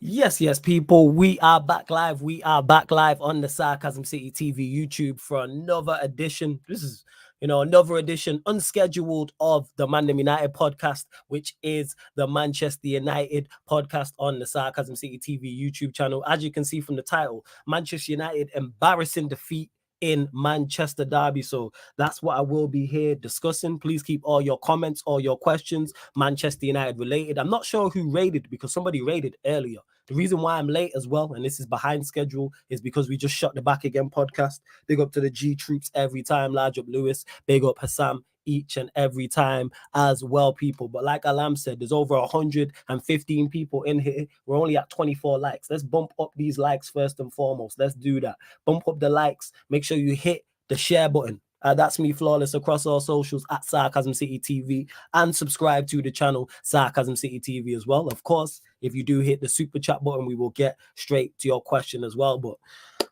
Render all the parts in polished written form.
Yes, yes, people. We are back live. We are back live on the Sarcasm City TV YouTube for another edition. This is, another edition unscheduled of the ManDem United podcast, which is the Manchester United podcast on the Sarcasm City TV YouTube channel. As you can see from the title, Manchester United embarrassing defeat in Manchester Derby. So that's what I will be here discussing. Please keep all your comments, all your questions, Manchester United related. I'm not sure who raided because somebody raided earlier. The reason why I'm late as well, and this is behind schedule, is because we just shot the Back Again podcast. Big up to the G troops every time. Large up Lewis. Big up Hassam each and every time as well, people. But like Alam said, there's over 115 people in here. We're only at 24 likes. Let's bump up these likes first and foremost. Let's do that. Bump up the likes. Make sure you hit the share button. That's me, Flawless, across all socials at Sarcasm City TV, and subscribe to the channel Sarcasm City TV as well. Of course, if you do hit the super chat button, we will get straight to your question as well. But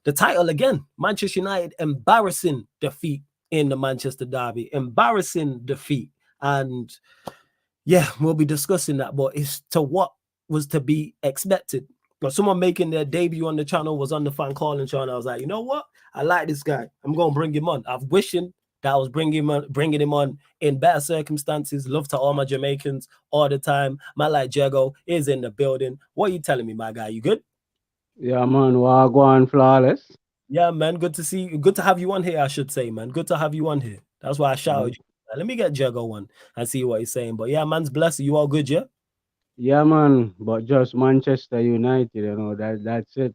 the title again, Manchester United embarrassing defeat in the Manchester Derby, embarrassing defeat. And yeah, we'll be discussing that, but it's to what was to be expected. But someone making their debut on the channel was on the fan calling show, and I was like, you know what? I like this guy. I'm going to bring him on. I've wishing that I was bringing him on in better circumstances. Love to all my Jamaicans all the time. My like Jago is in the building. What are you telling me, my guy? You good? Yeah, man, Wagwan flawless. Yeah, man. Good to see you. Good to have you on here, I should say, man. Good to have you on here. That's why I Yeah, shouted you. Let me get Jago on and see what he's saying. But yeah, man's blessed. You all good, yeah? yeah, man, but just Manchester United, that's it.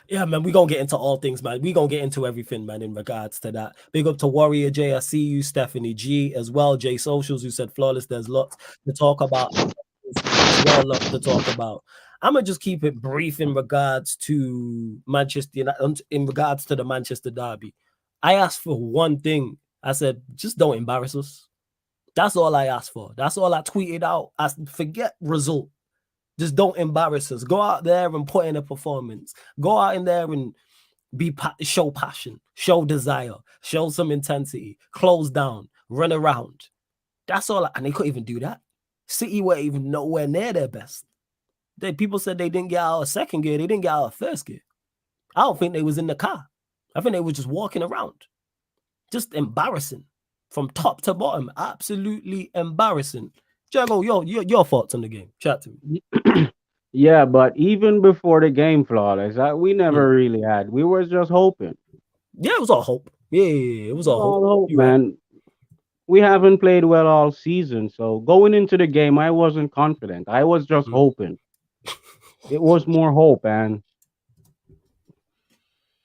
Yeah, man, we gonna get into all things, man. We gonna get into everything, man, in regards to that. Big up to Warrior J. I see you, Stephanie G as well. J Socials, who said flawless. There's lots to talk about as well, lots to talk about. I'm gonna just keep it brief in regards to Manchester United, in regards to the Manchester Derby. I asked for one thing. I said, just don't embarrass us. That's all I asked for. That's all I tweeted out. I said, forget result. Just don't embarrass us. Go out there and put in a performance. Go out in there and show passion, show desire, show some intensity, close down, run around. That's all. And they couldn't even do that. City were even nowhere near their best. People said they didn't get out of second gear. They didn't get out of first gear. I don't think they was in the car. I think they were just walking around. Just embarrassing from top to bottom. Absolutely embarrassing. Jago, your thoughts on the game. Chat to me. Yeah, but even before the game, flawless, we never Mm. really had. We were just hoping. Yeah, it was all hope. Yeah, it was all hope. All hope, You right. man. We haven't played well all season, so going into the game, I wasn't confident. I was just Mm. hoping. It was more hope, and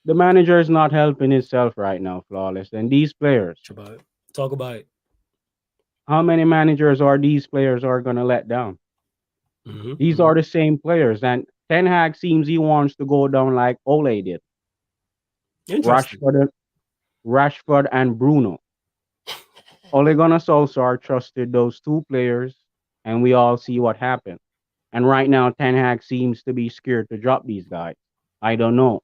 the manager is not helping himself right now, flawless. And these players, About it. Talk about it. how many managers are these players are gonna let down? These Mm-hmm. are the same players, and Ten Hag seems he wants to go down like Ole did. Interesting. Rashford, Rashford and Bruno. Ole Gunnar Solskjaer trusted those two players, and we all see what happened. And right now, Ten Hag seems to be scared to drop these guys. I don't know.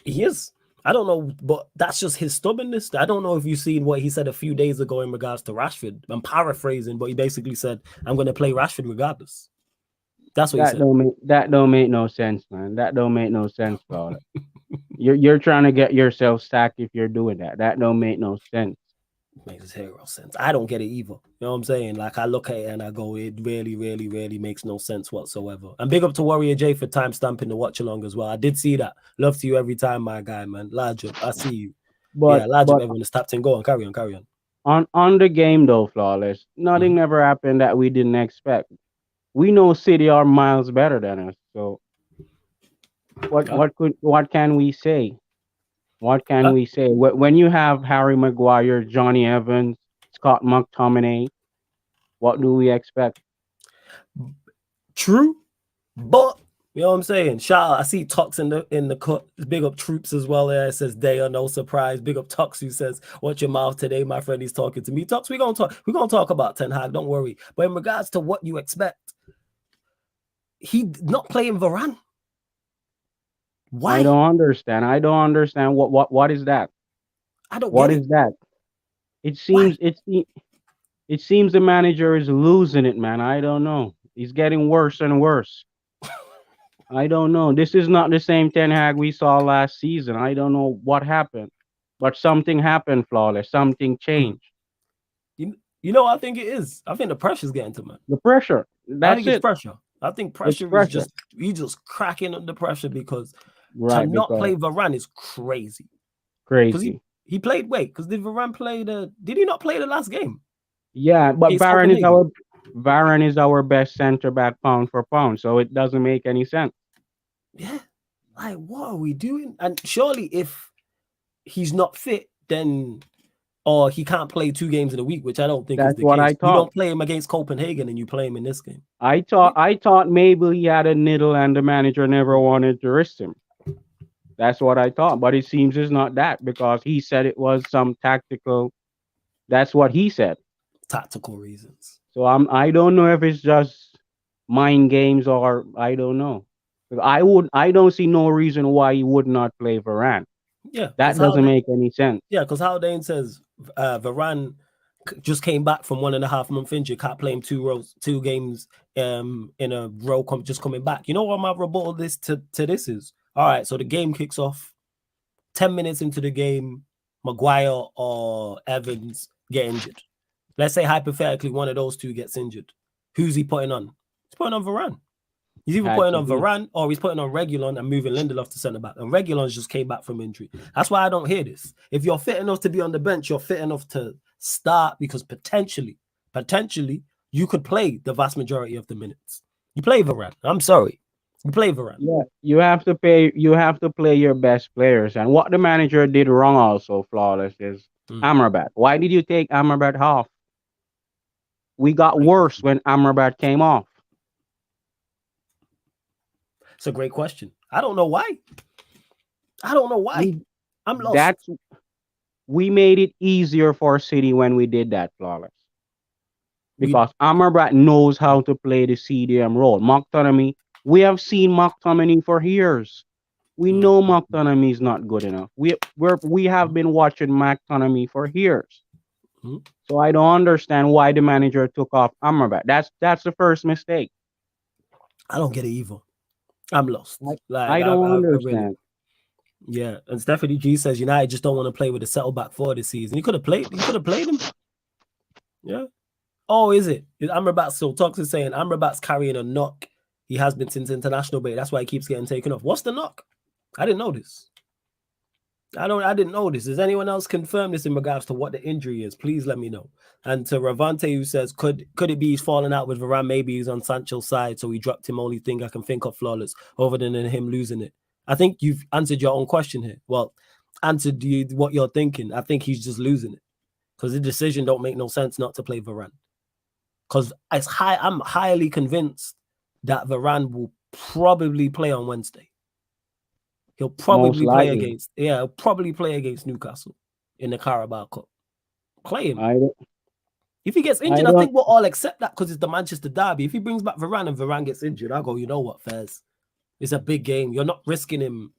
He is. I don't know, but that's just his stubbornness. I don't know if you've seen what he said a few days ago in regards to Rashford. I'm paraphrasing, but he basically said, I'm going to play Rashford regardless. That's what he said. That don't make no sense, man. That don't make no sense, bro. You're trying to get yourself sacked if you're doing that. That don't make no sense. Makes zero sense. I don't get it either. You know what I'm saying? Like I look at it and I go, it really, really, really makes no sense whatsoever. And big up to Warrior J for time stamping the watch along as well. I did see that. Love to you every time, my guy, man. Large up. I see you. But Yeah, large up but everyone is tapped in. Go on, carry on, carry on. on the game though, flawless. Nothing Mhm. ever happened that we didn't expect. We know City are miles better than us. So Yeah. what can we say? What can Yeah. we say? When you have Harry Maguire, Johnny Evans, Scott McTominay, what do we expect? True, but you know what I'm saying? Shout out. I see Tox in the cut. Big up troops as well. There it says they are no surprise. Big up Tox who says, "Watch your mouth today, my friend." He's talking to me. Tox, we're gonna talk. We're gonna talk about Ten Hag. Don't worry. But in regards to what you expect, he not playing Varane. I Why? don't understand. I don't understand what is that? I don't What get it. is that? It Why? seems it seems the manager is losing it, man. I don't know. He's getting worse and worse. I don't know. This is not the same Ten Hag we saw last season. I don't know what happened, but something happened, flawless. Something Hmm. changed. You know what I think it is? I think the pressure's getting to man. The pressure. I That's think it's it. pressure. I think It's pressure is pressure. just he's just cracking under pressure because to Right, not because play Varane is crazy. Because crazy. he played because did Varane play did he not play the last game Yeah, but against Copenhagen? Varane is our best center back pound for pound, so it doesn't make any sense. Yeah. Like what are we doing? And surely if he's not fit, then or he can't play 2 games in a week, which I don't think is That's the what case. I You thought. don't play him against Copenhagen and you play him in this game. I thought maybe he had a needle and the manager never wanted to risk him. That's what I thought, but it seems it's not that because he said it was some tactical. That's what he said. Tactical reasons. So I don't know if it's just mind games or I don't know. I don't see no reason why he would not play Varane. Yeah, That doesn't make any sense. because Haldane says Varane just came back from 1.5 month injury, can't play him 2 games in a row, just coming back. You know what my rebuttal to this is? All right, so the game kicks off. 10 minutes into the game, Maguire or Evans get injured. Let's say hypothetically one of those two gets injured. Who's he putting on? He's putting on Varane. He's either Had putting to on be. Varane or he's putting on Reguilon and moving Lindelof to centre back. And Reguilon's just came back from injury. That's why I don't hear this. If you're fit enough to be on the bench, you're fit enough to start because potentially, you could play the vast majority of the minutes. You play Varane. I'm sorry. You play Varane. Yeah, you have to pay. You have to play your best players. And what the manager did wrong, also flawless, is Amrabat. Why did you take Amrabat off? We got worse when Amrabat came off. It's a great question. I don't know why. I'm lost. We made it easier for City when we did that, flawless. Because Amrabat knows how to play the CDM role. McTominay, we have seen McTominay for years. We know McTominay is not good enough. We have been watching McTominay for years. So I don't understand why the manager took off Amrabat. That's the first mistake. I don't get it either. I'm lost. I don't understand. Yeah, and Stephanie G says United just don't want to play with a settle back for this season. You could have played him. Yeah. Oh, is it? Is Amrabat still toxic saying Amrabat's carrying a knock? He has been since international break. That's why he keeps getting taken off. What's the knock? I didn't know this. I didn't know this. Does anyone else confirm this in regards to what the injury is? Please let me know. And to Ravante, who says, could it be he's falling out with Varane? Maybe he's on Sancho's side, so he dropped him. Only thing I can think of, flawless, other than him losing it. I think you've answered your own question here. Well, answered what you're thinking. I think he's just losing it because the decision don't make no sense not to play Varane. Because I'm highly convinced that Varane will probably play on Wednesday. He'll probably play against Newcastle in the Carabao Cup. Play him. If he gets injured, I think we'll all accept that because it's the Manchester derby. If he brings back Varane and Varane gets injured, I'll go, you know what, Fairs? It's a big game. You're not risking him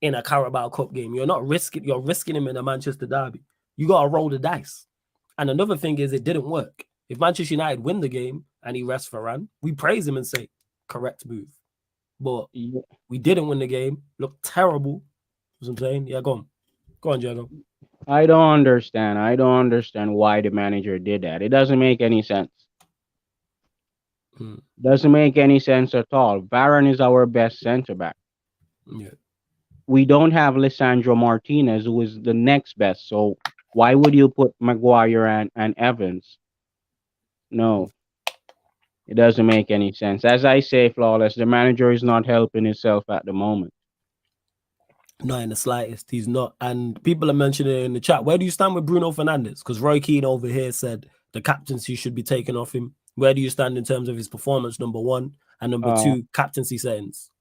in a Carabao Cup game. You're risking him in a Manchester derby. You got to roll the dice. And another thing is it didn't work. If Manchester United win the game and he rests Varane, we praise him and say, correct move. But we didn't win the game. Looked terrible. You know what I'm saying? Yeah, go on. Go on, Jago. I don't understand. I don't understand why the manager did that. It doesn't make any sense. Doesn't make any sense at all. Varane is our best center back. Yeah. We don't have Lisandro Martinez, who is the next best. So why would you put Maguire and Evans? No. It doesn't make any sense. As I say, flawless, the manager is not helping himself at the moment. Not in the slightest. He's not. And people are mentioning in the chat, where do you stand with Bruno Fernandes? Because Roy Keane over here said the captaincy should be taken off him. Where do you stand in terms of his performance, number one? And number two, captaincy settings?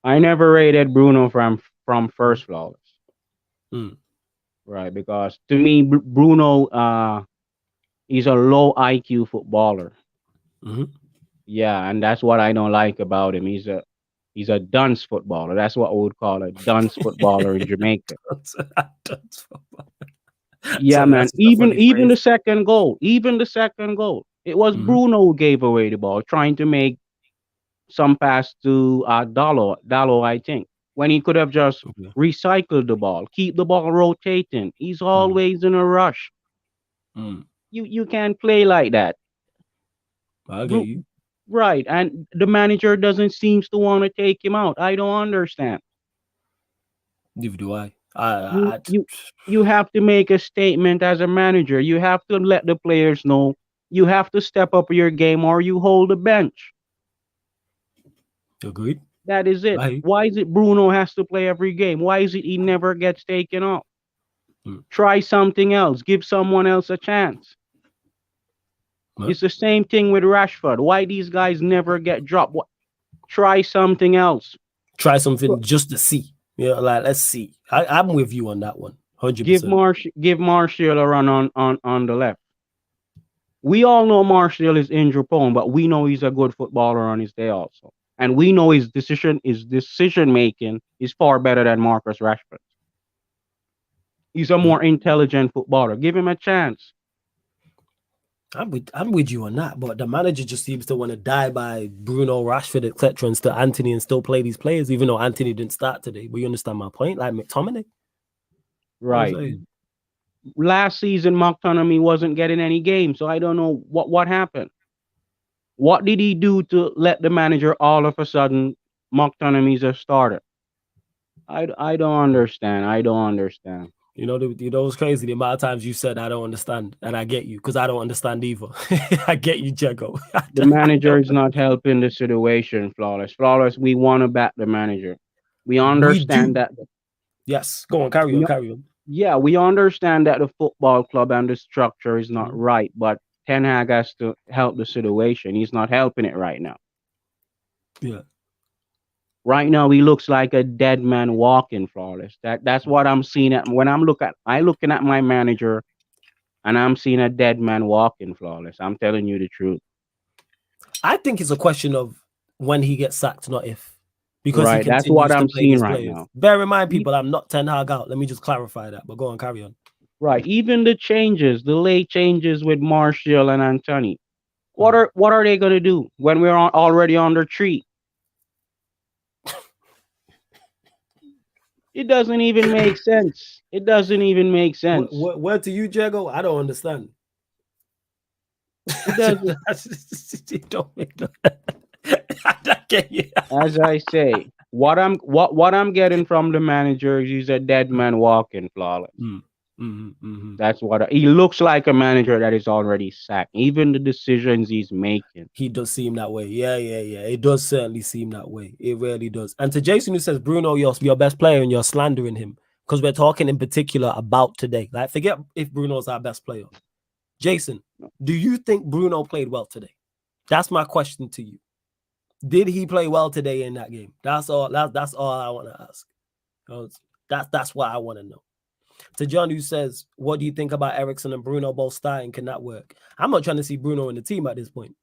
I never rated Bruno from first, flawless. Right, because to me, Bruno he's a low IQ footballer. Yeah, and that's what I don't like about him. He's a dunce footballer. That's what we would call a dunce footballer in Jamaica. Yeah, man. Even the second goal. It was Mm-hmm. Bruno who gave away the ball, trying to make some pass to Dallo, I think, when he could have just Okay. recycled the ball, keep the ball rotating. He's Mm. always in a rush. Mm. You can't play like that. I get Bru- you. Right, and the manager doesn't seems to want to take him out. I don't understand. Neither do I. You you you have to make a statement as a manager. You have to let the players know. You have to step up your game, or you hold the bench. Agreed. That is it. I. Why is it Bruno has to play every game? Why is it he never gets taken off? Mm. Try something else. Give someone else a chance. Huh? It's the same thing with Rashford. Why these guys never get dropped? Try something else. Try something just to see. Yeah, like let's see. I'm with you on that one. 100%. Give Martial a run on the left. We all know Martial is injury prone, but we know he's a good footballer on his day also. And we know his decision making is far better than Marcus Rashford. He's a Yeah. more intelligent footballer. Give him a chance. I'm with you on that, but the manager just seems to want to die by Bruno, Rashford, etc., and still Anthony and still play these players, even though Anthony didn't start today. But you understand my point, like McTominay. I'm Right. saying Last season, McTominay wasn't getting any games, so I don't know what happened. What did he do to let the manager all of a sudden McTominay's a starter? I don't understand. I don't understand. it's crazy the amount of times you said I don't understand, and I get you because I don't understand either. I get you, Jago. The manager is not helping the situation, Flawless. Flawless, we want to back the manager. We We understand do. that. Yes, go on, carry on, We, carry on. yeah, we understand that the football club and the structure is not Mhm. right, but Ten Hag has to help the situation. He's not helping it right now. Yeah, Right now, he looks like a dead man walking, Flawless. That's what I'm seeing at when I looking at my manager and I'm seeing a dead man walking, Flawless. I'm telling you the truth. I think it's a question of when he gets sacked, not if, because he Right, that's what continues to I'm play seeing these right players. now. Bear in mind, E- people, I'm not Ten Hag out. Let me just clarify that. But go on, carry on. Right, even the changes, the late changes with Martial and Anthony. Mm. What are they gonna do when we're already on their tree? It doesn't even make sense. It doesn't even make sense. Word to you, Jago. I don't understand. It doesn't. It don't make no. I get you. As I say, what I'm getting from the manager is he's a dead man walking, Flawless. Mm, mhm. That's what he looks like, a manager that is already sacked. Even the decisions he's making. He does seem that way. Yeah. It does certainly seem that way. It really does. And to Jason who says, Bruno, you're your best player and you're slandering him because we're talking in particular about today. Like, forget if Bruno's our best player. Jason, do you think Bruno played well today? That's my question to you. Did he play well today in that game? That's all. That's all I want to ask. That's what I want to know. To John, who says, "What do you think about Ericsson and Bruno both starting? Can that work?" I'm not trying to see Bruno in the team at this point.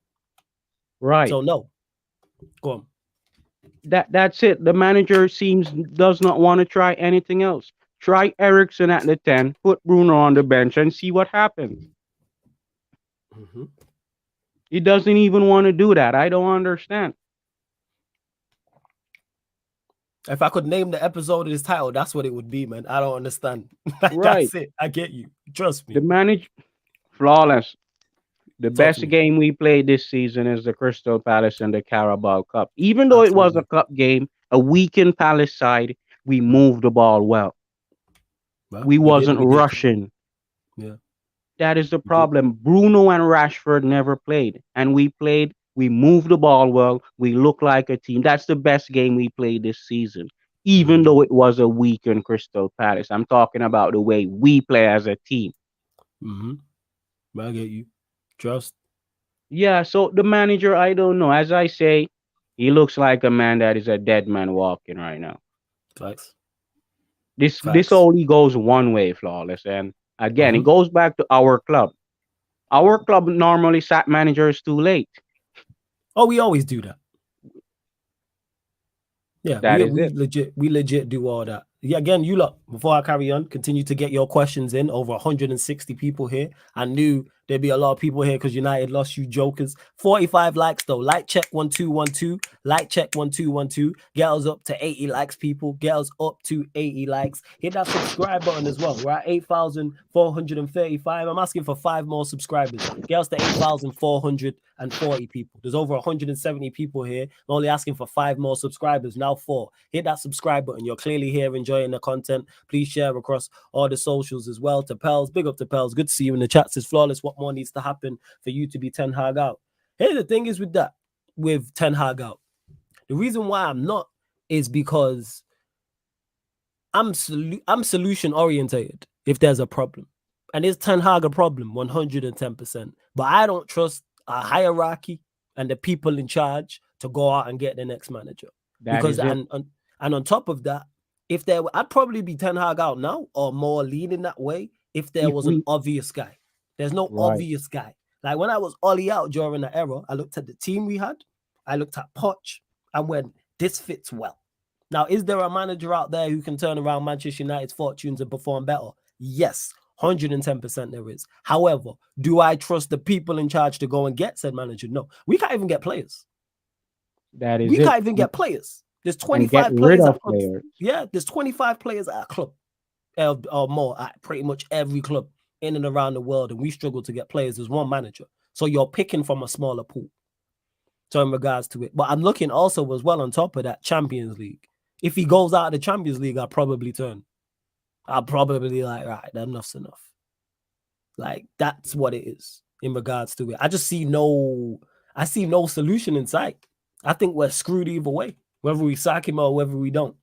Right. So no, go on. That's it. The manager does not want to try anything else. Try Ericsson at the 10, put Bruno on the bench and see what happens. Mm-hmm. He doesn't even want to do that. I don't understand. If I could name the episode of this title, that's what it would be, man. I don't understand. Right. That's it. I get you. Trust The me. manage Flawless. The Talk to best me. game we played this season is the Crystal Palace and the Carabao Cup. Even though it was a Absolutely. cup game, a weakened Palace side, we moved the ball well. Well, We we did. wasn't We did today. rushing. Yeah, That is the we did. problem. Bruno and Rashford never played, and we played. We moved the ball well. We look like a team. That's the best game we played this season, even Mm-hmm. though it was a weakened Crystal Palace. I'm talking about the way we play as a team. Mm-hmm. I get you. Trust. Yeah, so the manager, I don't know. As I say, he looks like a man that is a dead man walking right now. Facts. This Facts. only goes one way, Flawless. And again, it Mm-hmm. goes back to our club. Our club normally sack managers too late. Oh, we always do that. Yeah, That we is we it. legit we legit do all that. yeah, again, you lot, before I carry on, continue to get your questions in. Over 160 people here. I knew there'd be a lot of people here because United lost, you jokers. 45 likes though. Like check 1212. Like check 1212. Get us up to 80 likes, people. Get us up to 80 likes. Hit that subscribe button as well. We're at 8,435. I'm asking for 5 more subscribers. Get us to 8,440 people. There's over 170 people here. I'm only asking for 5 more subscribers. Now 4. Hit that subscribe button. You're clearly here enjoying the content. Please share across all the socials as well. To Pels, big up to Pels. Good to see you in the chat. Says Flawless. What more needs to happen for you to be Ten Hag out? Hey, the thing is with that, with Ten Hag out, the reason why I'm not is because I'm solution orientated. If there's a problem, and is Ten Hag a problem? 110%. But I don't trust a hierarchy and the people in charge to go out and get the next manager. That Because is it. and on top of that, if there I'd probably be Ten Hag out now or more leaning that way if there If was an we obvious guy. There's no right, obvious guy. Like when I was Ollie out during the era, I looked at the team we had, I looked at Poch, and went, this fits well. Now, is there a manager out there who can turn around Manchester United's fortunes and perform better? Yes, 110% there is. However, do I trust the people in charge to go and get said manager? No. We can't even get players. that is We it. can't even get players. There's And get 25 rid players of at clubs. players. Yeah, there's 25 players at a club or more at pretty much every club in and around the world, and we struggle to get players. There's one manager. So you're picking from a smaller pool. So in regards to it. But I'm looking also as well on top of that Champions League. If he goes out of the Champions League, I'll probably turn. I'll probably like, right, enough's enough. Like that's what it is in regards to it. I see no solution in sight. I think we're screwed either way, whether we sack him or whether we don't.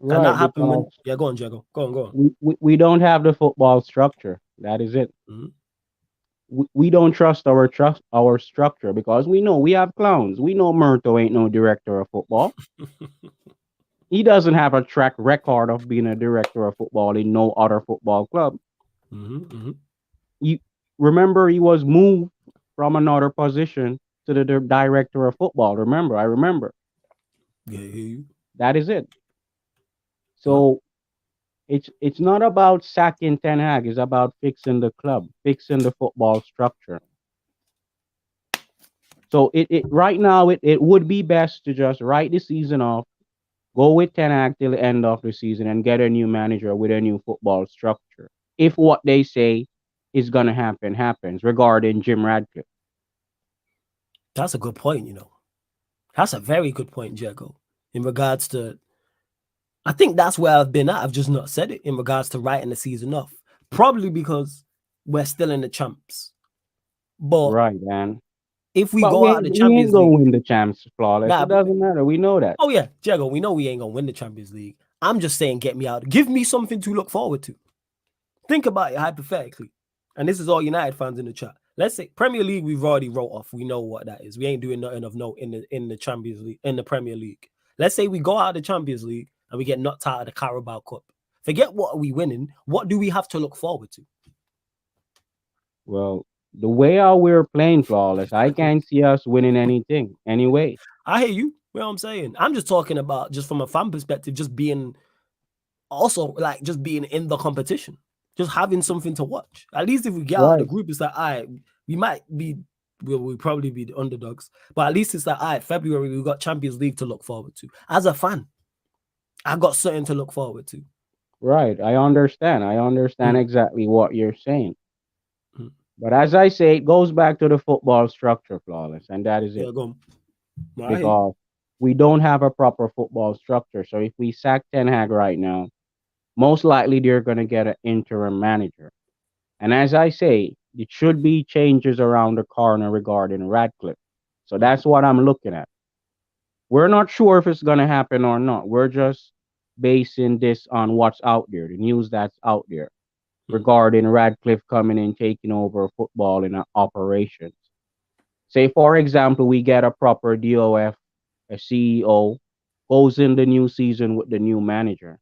And that Right, happened when because go on, Jago. Go on. we don't have the football structure. That is it. Mm-hmm. We don't trust our structure because we know we have clowns. We know Murto ain't no director of football. He doesn't have a track record of being a director of football in no other football club. You remember he was moved from another position to the director of football. I remember. Yeah. That is it. So it's not about sacking Ten Hag. It's about fixing the club, fixing the football structure. So it right now it would be best to just write the season off, go with Ten Hag till the end of the season, and get a new manager with a new football structure. If what they say is gonna happen happens regarding Jim Radcliffe. That's a good point, That's a very good point, Jago. In regards to, I think that's where I've been at. I've just not said it in regards to writing the season off. Probably because we're still in the champs. But Right, man. if we But go out of the we ain't Champions gonna League, win the champs flawless. nah, It doesn't matter. We know that. oh yeah, Jago, we know we ain't gonna win the Champions League. I'm just saying, get me out. Give me something to look forward to. Think about it hypothetically. And this is all United fans in the chat. Let's say Premier League, we've already wrote off. We know what that is. We ain't doing nothing of note in the Champions League, in the Premier League. Let's say we go out of the Champions League and we get knocked out of the Carabao Cup. Forget what are we winning. What do we have to look forward to? Well, the way how we're playing flawless, I can't see us winning anything anyway. I hear you. You know what I'm saying? I'm just talking about just from a fan perspective, just being also like just being in the competition, just having something to watch. At least if we get out of the group, it's like, all right, we might be, we'll probably be the underdogs, but at least it's like, all right, February, we've got Champions League to look forward to. As a fan, I got something to look forward to. Right. I understand. I understand exactly what you're saying. But as I say, it goes back to the football structure, flawless, and that is it. Yeah, go on. Because we don't have a proper football structure. So if we sack Ten Hag right now, most likely they're going to get an interim manager. And as I say, it should be changes around the corner regarding Radcliffe. So that's what I'm looking at. We're not sure if it's going to happen or not. We're just basing this on what's out there, the news that's out there regarding Radcliffe coming in, taking over football in operations. Say, for example, we get a proper DOF, a CEO, goes in the new season with the new manager.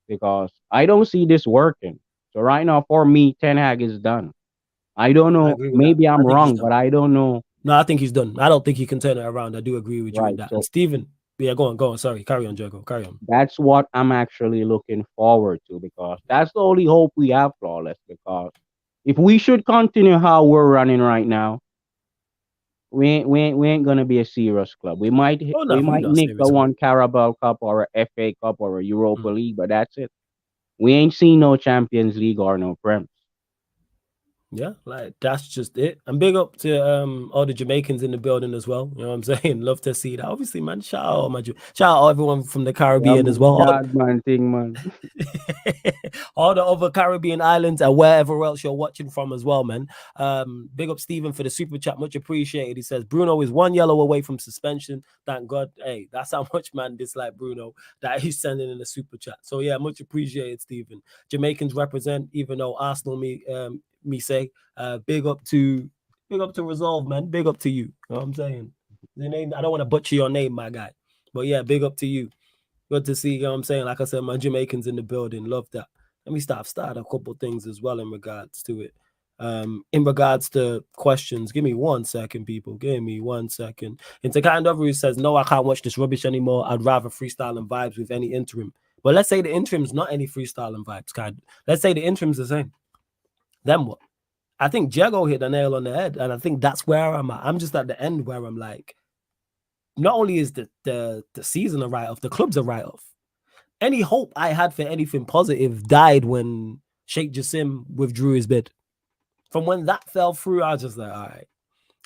Because I don't see this working. So right now, for me, Ten Hag is done. I don't know. Maybe I'm wrong, but I don't know. No, I think he's done. I don't think he can turn it around. I do agree with you with that. So, and Steven, Yeah, go on. Sorry, carry on, Jago. Carry on. That's what I'm actually looking forward to because that's the only hope we have, Flawless. Because if we should continue how we're running right now, we ain't gonna be a serious club. Oh We no, we might not nick the serious, man. one Carabao Cup or a FA Cup or a Europa Mm. League, but that's it. We ain't seen no Champions League or no Prem. Yeah, like that's just it. And big up to all the Jamaicans in the building as well. You know what I'm saying? Love to see that. Obviously, man. Shout out everyone from the Yeah, Caribbean as man, well. God, man, thing, man. All the other Caribbean islands and wherever else you're watching from as well, man. Big up Stephen for the super chat, much appreciated. He says Bruno is one yellow away from suspension. Thank God. Hey, that's how much man dislike Bruno that he's sending in the super chat. So yeah, much appreciated, Stephen. Jamaicans represent, even though Arsenal me say, big up to Resolve, man. Big up to you. You know what I'm saying? The name, I don't want to butcher your name, my guy. But yeah, big up to you. Good to see, you know what I'm saying? Like I said, my Jamaicans in the building. Love that. Let me start a couple things as well in regards to it. In regards to questions, give me 1 second, people. Give me 1 second. Into kind of who says, no, I can't watch this rubbish anymore. I'd rather freestyle and vibes with any interim. But let's say the interim's not any freestyle and vibes, kind. Let's say the interim's the same. Then what? I think Jago hit the nail on the head, and I think that's where I'm at. I'm just at the end where I'm like, not only is the season a write off, the club's a write off. Any hope I had for anything positive died when Sheikh Jassim withdrew his bid. From when that fell through, I was just like, all right.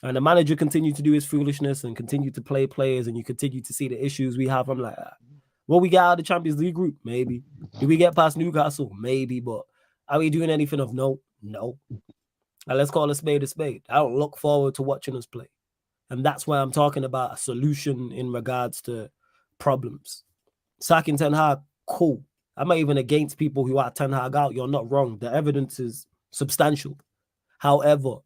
And the manager continued to do his foolishness and continued to play players, and you continue to see the issues we have. I'm like, will we get out of the Champions League group? Maybe. Do we get past Newcastle? Maybe. But are we doing anything of note? No. And let's call a spade a spade. I don't look forward to watching us play. And that's why I'm talking about a solution in regards to problems. Sacking Ten Hag, cool. I'm not even against people who are Ten Hag out. You're not wrong. The evidence is substantial. However,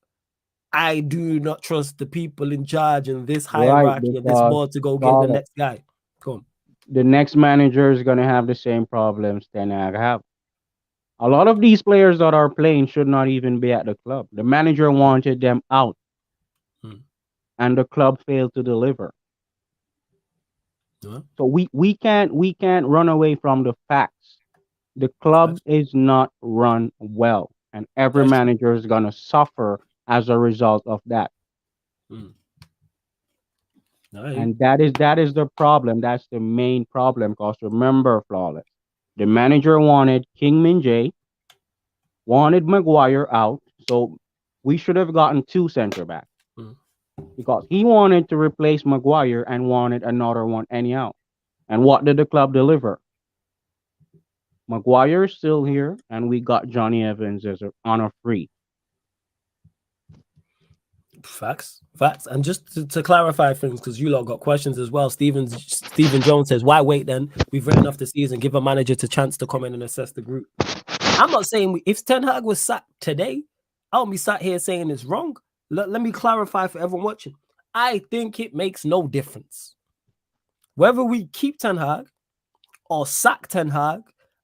I do not trust the people in charge in this Right, hierarchy of this because board to go get the Flawless, next guy. Come. the next manager is gonna have the same problems Ten Hag have. A lot of these players that are playing should not even be at the club. The manager wanted them out, Hmm. and the club failed to deliver. Yeah, So we can't run away from the facts. The club facts. is not run well, and every That's true. manager is gonna suffer as a result of that. Hmm. All And that is the problem. That's the main problem. Because remember, Flawless, the manager wanted King Min Jae, wanted Maguire out, so we should have gotten two center backs Hmm. because he wanted to replace Maguire and wanted another one anyhow. And what did the club deliver? Maguire's still here, and we got Johnny Evans on a free. Facts. And just to clarify things, because you lot got questions as well. Stephen Jones says, "Why wait? Then we've written off the season. Give a manager the chance to come in and assess the group." I'm not saying if Ten Hag was sat today, I won't be sat here saying it's wrong. Let me clarify for everyone watching. I think it makes no difference whether we keep Ten Hag or sack Ten Hag.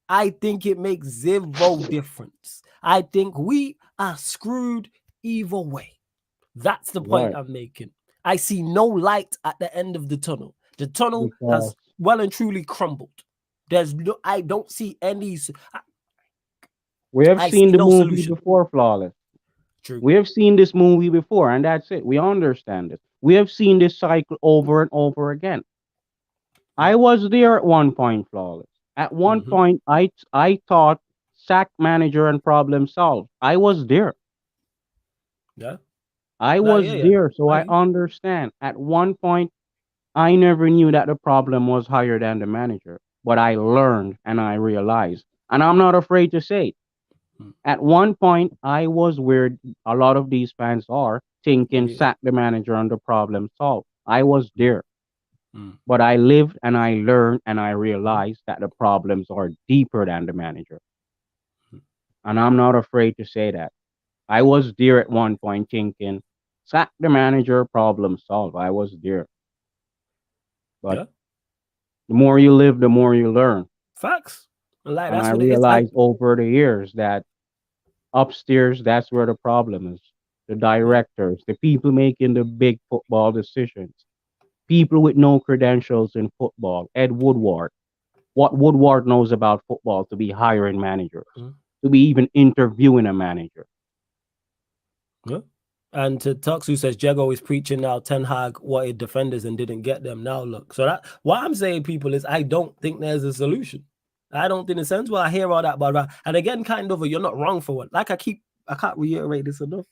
I think it makes zero difference. I think we are screwed either way. That's the point Right. I'm making. I see no light at the end of the tunnel. The tunnel Because has well and truly crumbled. I don't see any. we have I seen see the no movie solution. before, Flawless. True. We have seen this movie before, and that's it. We understand it. We have seen this cycle over and over again. I was there at one point, Flawless. At one Mm-hmm. point, I thought sack manager and problem solved. I was there. Yeah. I Like, was yeah. there, so I I understand. At one point, I never knew that the problem was higher than the manager, but I learned and I realized, and I'm not afraid to say it. mm, At one point, I was where a lot of these fans are thinking yeah. sack the manager and the problem solved. I was Mm, there, mm, but I lived and I learned and I realized that the problems are deeper than the manager. mm. And I'm not afraid to say that. I was there at one point thinking sack the manager, problem solved. I was there. But Yeah. the more you live, the more you learn. Facts. Like And I that's what it is. I realized over the years that upstairs, that's where the problem is. The yeah. directors, the people making the big football decisions. people with no credentials in football. Ed Woodward. What Woodward knows about football to be hiring managers, Mhm. to be even interviewing a manager. Yeah. And to Tux, who says Jago is preaching now, Ten Hag wanted defenders and didn't get them. Now look. So that what I'm saying, people, is I don't think there's a solution. I don't think in the sense where I hear all that, but and again, kind of, you're not wrong for what. Like I can't reiterate this enough.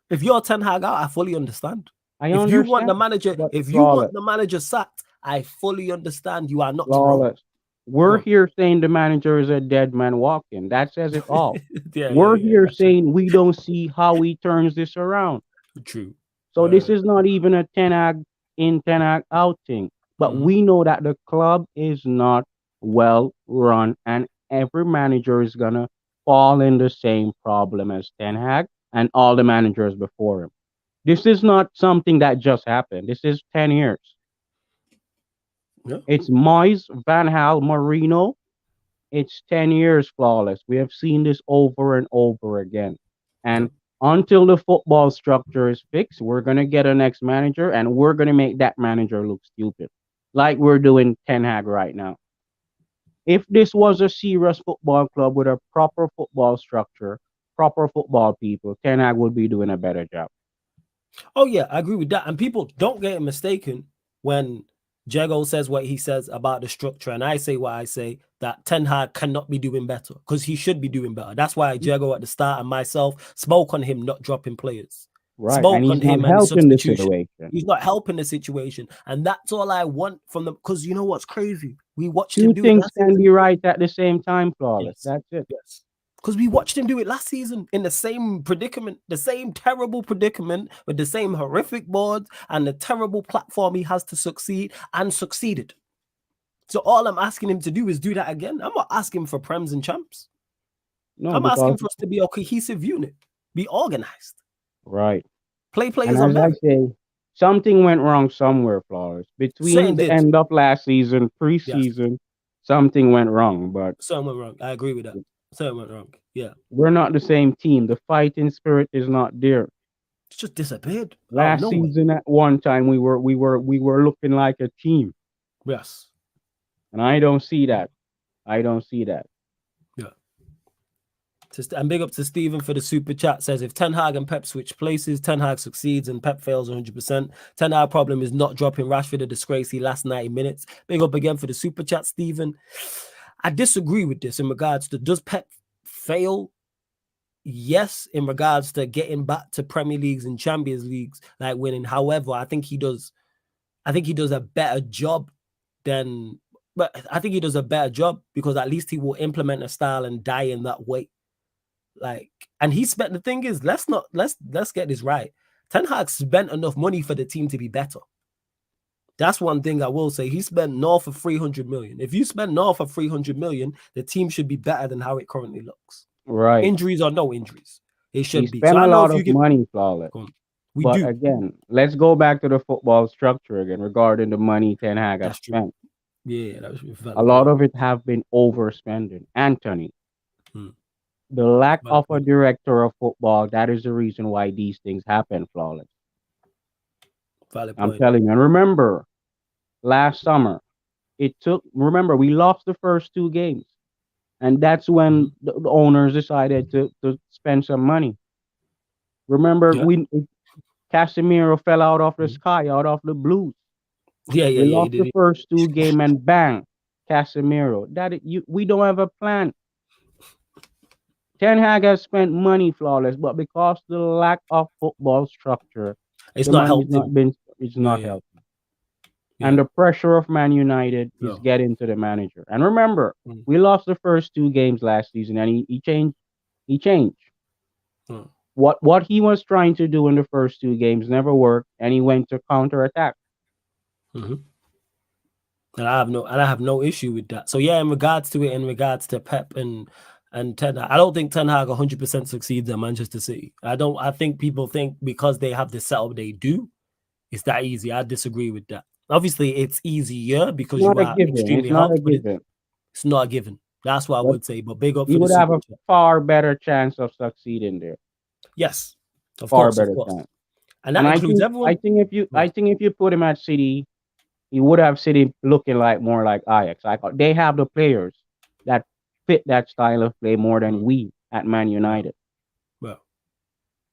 If you're Ten Hag out, I fully understand. I If you want understand, the manager, but if you want flawless, the manager sacked, I fully understand. You are not wrong. flawless. We're Go here saying the manager is a dead man walking. That says it on. all. Yeah. We're here That's true. saying we don't see how he turns this around. True. So this is not even a 10 Hag in, 10 Hag out thing. But Mhm. we know that the club is not well run, and every manager is gonna fall in the same problem as 10 Hag and all the managers before him. This is not something that just happened. This is 10 years. Yeah. It's Moyes, Van Gaal, Marino. It's 10 years flawless. We have seen this over and over again. Yeah. And until the football structure is fixed, we're going to get a next manager and we're going to make that manager look stupid, like we're doing Ten Hag right now. If this was a serious football club with a proper football structure, proper football people, Ten Hag would be doing a better job. Oh yeah, I agree with that. And people don't get it mistaken when Jago says what he says about the structure, and I say what I say, that Ten Hag cannot be doing better because he should be doing better. That's why Jago at the start and myself spoke on him not dropping players, Right. And spoke on he's not him and helping the substitution. situation. He's not helping the situation, and that's all I want from them. Because you know what's crazy? We watched him Two do it things last can season. be right at the same time, flawless. Yes, That's it. yes. Because we watched him do it last season in the same predicament, the same terrible predicament with the same horrific boards and the terrible platform he has to succeed and succeeded. So all I'm asking him to do is do that again. I'm not asking for prems and champs. No, I'm asking because for us to be a cohesive unit, be organized, right. play And players on as I merit. say, something went wrong somewhere, Flores. Between Certain the did. end of last season, Yes. preseason, something went wrong. But Something went wrong. I agree with that. Something went wrong. Yeah. we're not the same team. The fighting spirit is not there. It's just disappeared out of Last nowhere. season, at one time, we were looking like a team, Yes. and I don't see that. I don't see that. Yeah. And big up to Stephen for the super chat. Says if Ten Hag and Pep switch places, Ten Hag succeeds and Pep fails 100%. Ten Hag problem is not dropping Rashford a disgrace he last 90 minutes. Big up again for the super chat, Stephen. I disagree with this in regards to does Pep fail? Yes, in regards to getting back to Premier Leagues and Champions Leagues, like winning. However, I think he does a better job than, but I think he does a better job because at least he will implement a style and die in that way. Like, and he spent, the thing is, let's get this right. Ten Hag spent enough money for the team to be better. That's one thing I will say. He spent north of 300 million. If you spend north of 300 million, the team should be better than how it currently looks. Right. Injuries or no injuries, it We should be. So spent I a know lot if you of give, money, Flawless. we But do. again, let's go back to the football structure again regarding the money Ten Hag has That's true. spent. Yeah, that was a A valid lot point. of it have been overspending. Anthony, Hmm. the lack Valid of a point. director of football, that is the reason why these things happen, Flawless. Valid I'm point. telling you. And remember, last summer, remember, we lost the first two games. And that's when the owners decided to spend some money. Remember, Yeah. Casemiro fell out of the sky, out of the blues. Yeah. We He lost the did it. first two game and bang, Casemiro. We don't have a plan. Ten Hag has spent money, Flawless, but because the lack of football structure, It's the not money's helped not him. been it's Yeah. not Yeah. helping. Yeah. And the pressure of Man United is Yeah. getting to the manager. And remember, Mm. we lost the first two games last season, and he changed. He changed. Mm. What he was trying to do in the first two games never worked, and he went to counterattack. Mm-hmm. And I have no issue with that. So yeah, in regards to Pep and Ten Hag, I don't think Ten Hag 100% succeeds at Manchester City. I think people think because they have the setup they do, it's that easy. I disagree with that. Obviously, it's easier because you Not a are given. extremely It's not a helped, but given. it's not a given. That's what I But would say. But big up he for the would have super a chat. far better chance of succeeding there. Yes, of Far course, better chance. and that And I includes think I everyone. think if you I think if you put him at City, he would have City looking like more like Ajax. They have the players that fit that style of play more than Mm. we at Man Well, United. well,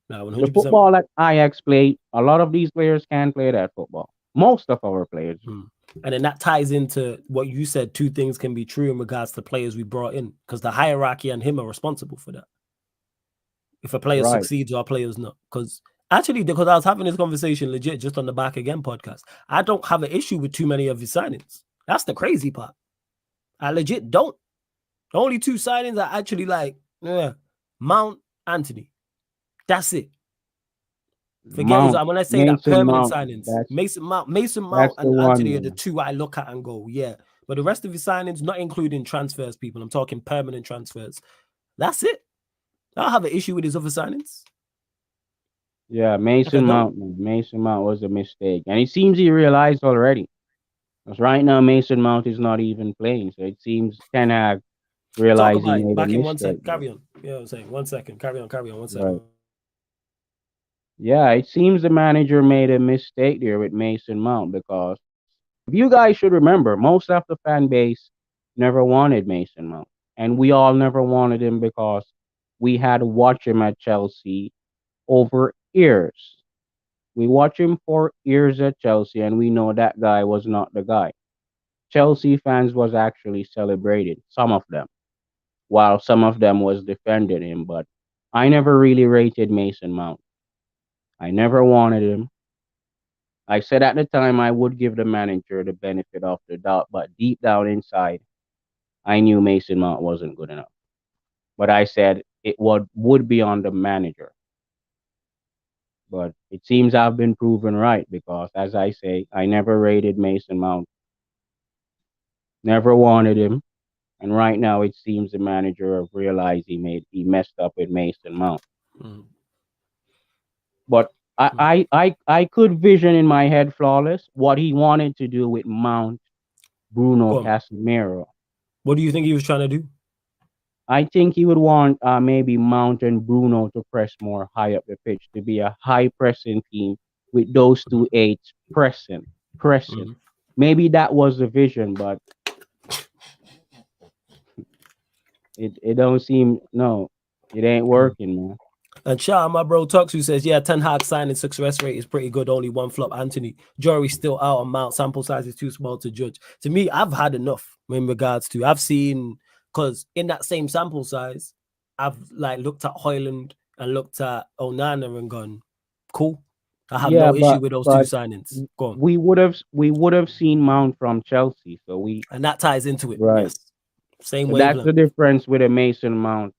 now The 100%. football that Ajax play, a lot of these players can play that football. Most of our players. Mm. And then that ties into what you said. Two things can be true in regards to players we brought in because the hierarchy and him are responsible for that. If a player Right. succeeds or a player's not. Because actually, because I was having this conversation legit just on the Back Again podcast, I don't have an issue with too many of his signings. That's the crazy part. I legit don't. The only two signings I actually like, Mount, Anthony. That's it. Forget his. Mount, When I say that, Mason permanent Mount. signings. That's Mason Mount, that's the and one, Anthony are the man. two I look at and go, yeah. But the rest of his signings, not including transfers, people. I'm talking permanent transfers. That's it. I don't have an issue with his other signings. Yeah, Like I Mason don't. Mount, man. Mason Mount was a mistake. And it seems he realized already. Because right now Mason Mount is not even playing. So it seems Ten Hag Talk realized he about it. made a Back in one mistake sec. there. Carry on. You know what I'm saying? 1 second. Carry on. 1 second. Right. Yeah, it seems the manager made a mistake there with Mason Mount because if you guys should remember, most of the fan base never wanted Mason Mount. And we all never wanted him because we had to watch him at Chelsea over years. We watch him for years at Chelsea and we know that guy was not the guy. Chelsea fans was actually celebrated, some of them, while some of them was defending him, but I never really rated Mason Mount. I never wanted him. I said at the time I would give the manager the benefit of the doubt, but deep down inside, I knew Mason Mount wasn't good enough. But I said it would be on the manager. But it seems I've been proven right because, as I say, I never rated Mason Mount, never wanted him, and right now it seems the manager have realized he messed up with Mason Mount. Mm, But mm. I could vision in my head flawless what he wanted to do with Mount, Bruno, Go on. Casemiro. What do you think he was trying to do? I think he would want maybe Mount and Bruno to press more high up the pitch to be a high pressing team with those two eights pressing. Mm, Maybe that was the vision, but it don't seem no, it ain't mm. working, man. And shout out my bro Tux who says, yeah, Ten Hag signing success rate is pretty good. Only one flop. Anthony. Jury's still out on Mount. Sample size is too small to judge. To me, I've had enough in regards to I've seen because in that same sample size, I've like looked at Hoyland and looked at Onana and gone, cool. I have Yeah, no issue with those two but signings. Go on. we would have seen Mount from Chelsea, so And that ties into it. right. Yes. Same So that's the wavelength. difference with a Mason Mount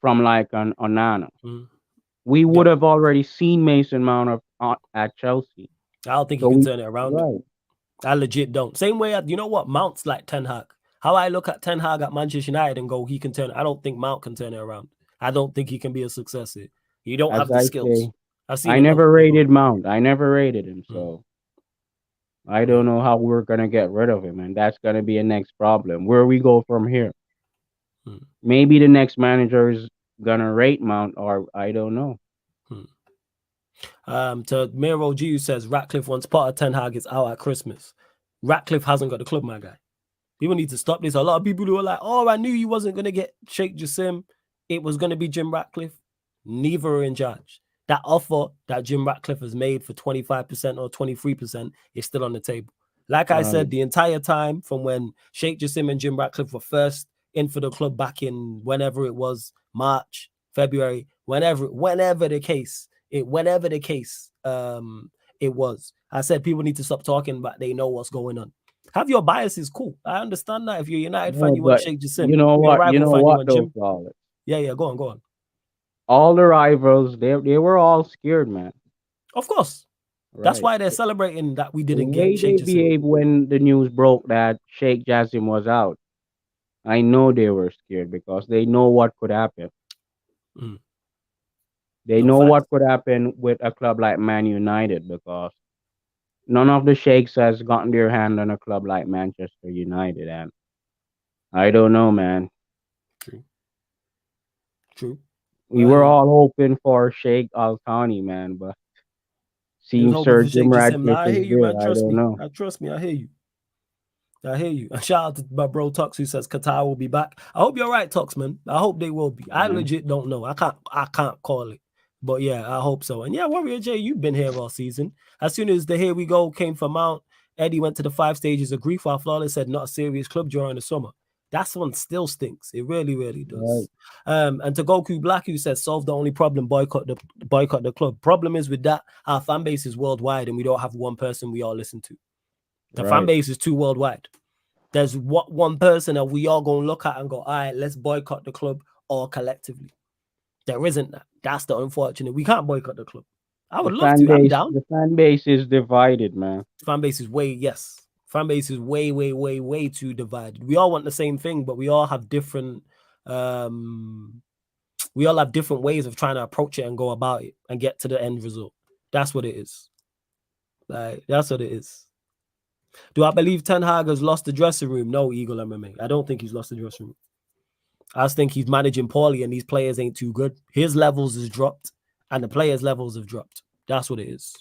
from like an Onana. Mm. We would Yep. have already seen Mason Mount at Chelsea. I don't think he So can we turn it around. right. I legit don't. Same way, you know what? Mount's like Ten Hag. How I look at Ten Hag at Manchester United and go, he can turn it. I don't think Mount can turn it around. I don't think he can be a success here. You don't As have the I skills. say, I've seen I enough never people. rated Mount. I never rated him. Mm, So I don't mm, know how we're gonna get rid of him, and that's gonna be a next problem. Where we go from here? mm, Maybe the next manager is gonna rate Mount, or I don't know. mm. To Miro G who says Ratcliffe once part of Ten Hag is out at Christmas. Ratcliffe hasn't got the club, my guy. People need to stop this. A lot of people who are like, oh, I knew you wasn't going to get Sheikh Jassim. It was going to be Jim Ratcliffe. Neither are in charge. That offer that Jim Ratcliffe has made for 25% or 23% is still on the table. Like I Right. said, the entire time from when Sheikh Jassim and Jim Ratcliffe were first in for the club back in whenever it was, March, February, whenever the case, it was. I said people need to stop talking, but they know what's going on. Have your biases, cool. I understand that. If you're a United fan, No, you want but Sheikh Jassim. you know If you're a what? You rival know fan, you what want though, Jim. Flawless. Yeah, go on. All the rivals, they were all scared, man. Of course. That's Right. why they're celebrating that we The didn't get way Sheikh they Jassim. behaved when the news broke that Sheikh Jassim was out, I know they were scared because they know what could happen. Mm, They no know facts. what could happen with a club like Man United because none of the sheikhs has gotten their hand on a club like Manchester United, and I don't know, man. True. True. We I were hear you. all hoping for Sheikh Al Thani, man, but Here's Seems hoping Sir for Jim shit. Just him. Nah, Radcliffe I is hear you, there. man. I Trust don't me. know. Trust me. I hear you. I hear you. And shout out to my bro Tux who says Qatar will be back. I hope you're right, Tux, man. I hope they will be. I Yeah. legit don't know. I can't call it. But yeah, I hope so. And yeah, Warrior J, you've been here all season. As soon as the Here We Go came from out, Eddie went to the 5 stages of grief while Flawless said not a serious club during the summer. That one still stinks. It really, really Right. does. And to Goku Black, who says solve the only problem, boycott the club. Problem is with that, our fan base is worldwide and we don't have one person we all listen to. The fan Right. base is too worldwide. There's what one person that we all gonna look at and go, all right, let's boycott the club all collectively. There isn't that. That's the unfortunate. We can't boycott the club. I would love to. I'm down. The fan base is divided, man. Fan base is fan base is way, way, way, way too divided. We all want the same thing, but we all have different ways of trying to approach it and go about it and get to the end result. That's what it is. Like, that's what it is. Do I believe Ten Hag has lost the dressing room? No, Eagle MMA. I don't think he's lost the dressing room. I just think he's managing poorly and these players ain't too good. His levels has dropped and the players' levels have dropped. That's what it is.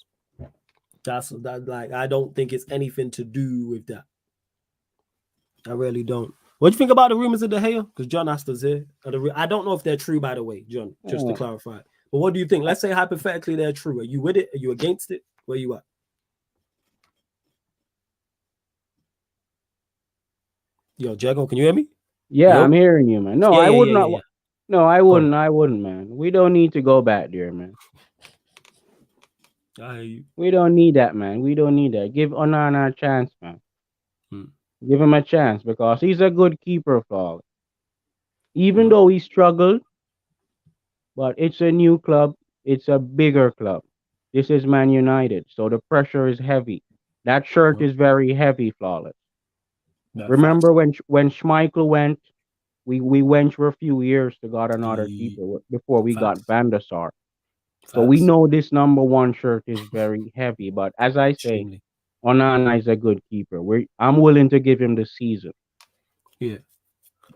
That's that. Like, I don't think it's anything to do with that. I really don't. What do you think about the rumors of De Gea? Because John asked us here. I don't know if they're true, by the way, John, just to clarify. But what do you think? Let's say hypothetically they're true. Are you with it? Are you against it? Where you at? Yo, Jago, can you hear me? Yeah, Yo? I'm hearing you, man. No, Yeah, I yeah, would yeah, not. yeah, yeah. No, I Go wouldn't. on. I wouldn't, man. We don't need to go back there, man. I hear you. We don't need that, man. We don't need that. Give Onana a chance, man. Give him a chance because he's a good keeper, Flawless. Even though he struggled, but it's a new club. It's a bigger club. This is Man United, so the pressure is heavy. That shirt is very heavy, Flawless. Remember when Schmeichel went, we went for a few years to got another keeper before we got Van der Sar. So we know this number 1 shirt is very heavy. But as I say, Extremely. Onana is a good keeper. I'm willing to give him the season. Yeah.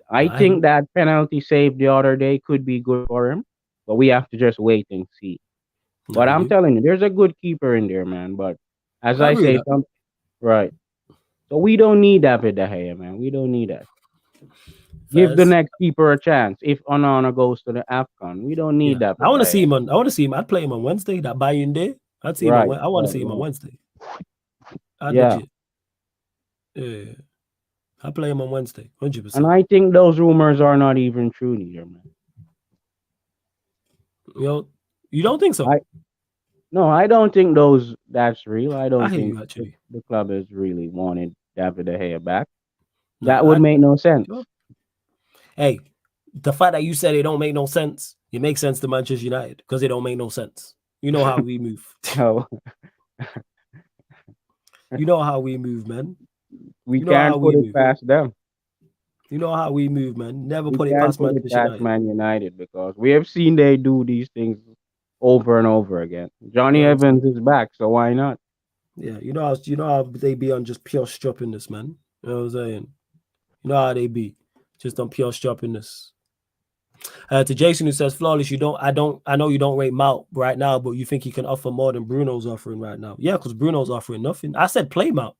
I think that penalty save the other day could be good for him, but we have to just wait and see. But I'm telling you, there's a good keeper in there, man. But as I say, right. So we don't need David De Gea, man. We don't need that. Give the next keeper a chance. If Onana goes to the AFCON, we don't need that. I want to see him I want to see him. I'd play him on Wednesday. That Bayern Day. I'd see him. I want to see him on Wednesday. I'd legit. Yeah. I play him on Wednesday, 100%. And I think those rumors are not even true either, man. You don't think so? No, I don't think that's real. I don't think you, actually. The club has really wanted David De Gea back. That would make no sense. Hey, the fact that you said it don't make no sense, it makes sense to Manchester United because it don't make no sense. You know how we move. You know how we move, man. We can't put it past them. You know how we move, man. Never put it past Man United because we have seen they do these things over and over again. Johnny Evans is back, so why not? Yeah, you know how they be on just pure stroppiness, man. You know what I'm saying? You know how they be, just on pure stroppiness. To Jason who says, Flawless, I know you don't rate Mount right now, but you think he can offer more than Bruno's offering right now. Yeah, because Bruno's offering nothing. I said play Mount.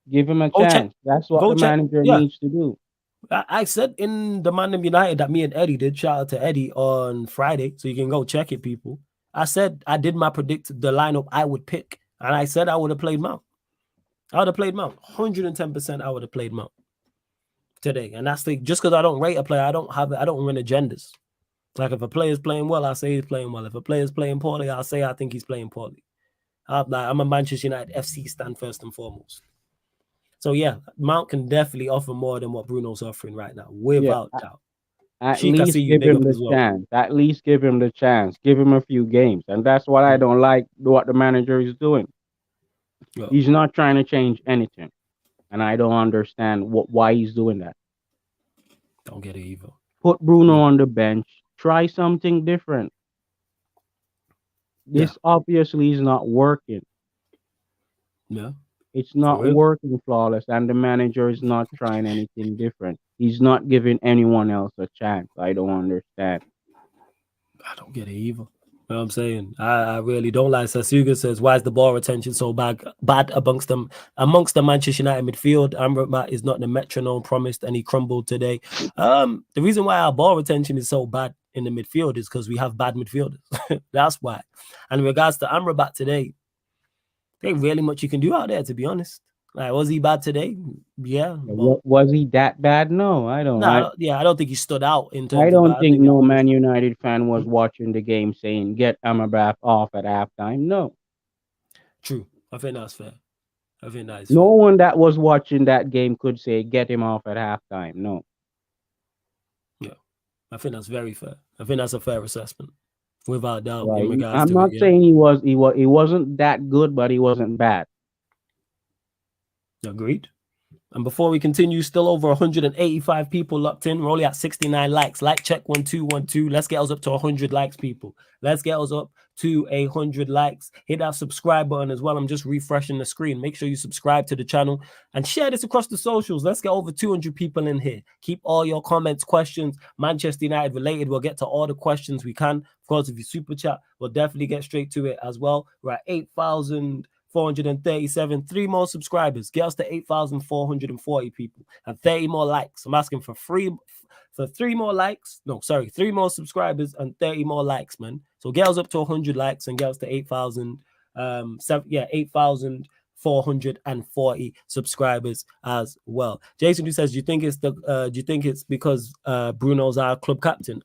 Give him a chance. That's what the manager needs to do. I said in the ManDem United that me and Eddie did. Shout out to Eddie on Friday, so you can go check it, people. I said I did my the lineup I would pick, and I said I would have played Mount. I would have played Mount. 110% I would have played Mount today. And that's just because I don't rate a player, I don't run agendas. Like if a player's playing well, I say he's playing well. If a player's playing poorly, I'll say I think he's playing poorly. I'm a Manchester United FC stan first and foremost. So yeah, Mount can definitely offer more than what Bruno's offering right now, without doubt. At least give him the chance. At least give him the chance. Give him a few games. And that's what I don't like what the manager is doing. He's not trying to change anything. And I don't understand why he's doing that. Don't get it either. Put Bruno on the bench. Try something different. This obviously is not working. Yeah. It's not working, Flawless, and the manager is not trying anything different. He's not giving anyone else a chance. I don't understand. I don't get it either. You know what I'm saying? I really don't like. Sasuga says, why is the ball retention so bad amongst the Manchester United midfield? Amrabat is not the metronome promised, and he crumbled today. The reason why our ball retention is so bad in the midfield is because we have bad midfielders. That's why. And in regards to Amrabat today, there ain't really much you can do out there, to be honest. Like, was he bad today? Yeah, but Was he that bad? No, I don't. no, yeah, I don't think he stood out in I terms of don't bad. I think think no everyone was Man United fan was watching the game saying get Amrabat off at halftime. No, true. I think that's fair. I think that is no fair. one that was watching that game could say get him off at halftime. No, Yeah, I think that's very fair. I think that's a fair assessment, without doubt, in right. regards I'm to it. not Yeah, saying he wasn't that good, but he wasn't bad. agreed. And before we continue, still over 185 people locked in. We're only at 69 likes. Like check 1212. Let's get us up to 100 likes, people. Let's get us up to 100 likes. Hit that subscribe button as well. I'm just refreshing the screen. Make sure you subscribe to the channel and share this across the socials. Let's get over 200 people in here. Keep all your comments, questions, Manchester United related. We'll get to all the questions we can. Of course, if you super chat, we'll definitely get straight to it as well. We're at 8,437. 3 more subscribers. Get us to 8,440 people and 30 more likes. I'm asking for 3 more likes. No, sorry, 3 more subscribers and 30 more likes, man. So get us up to 100 likes and get us to 8,440 subscribers as well. Jason, who says, do you think it's because Bruno's our club captain?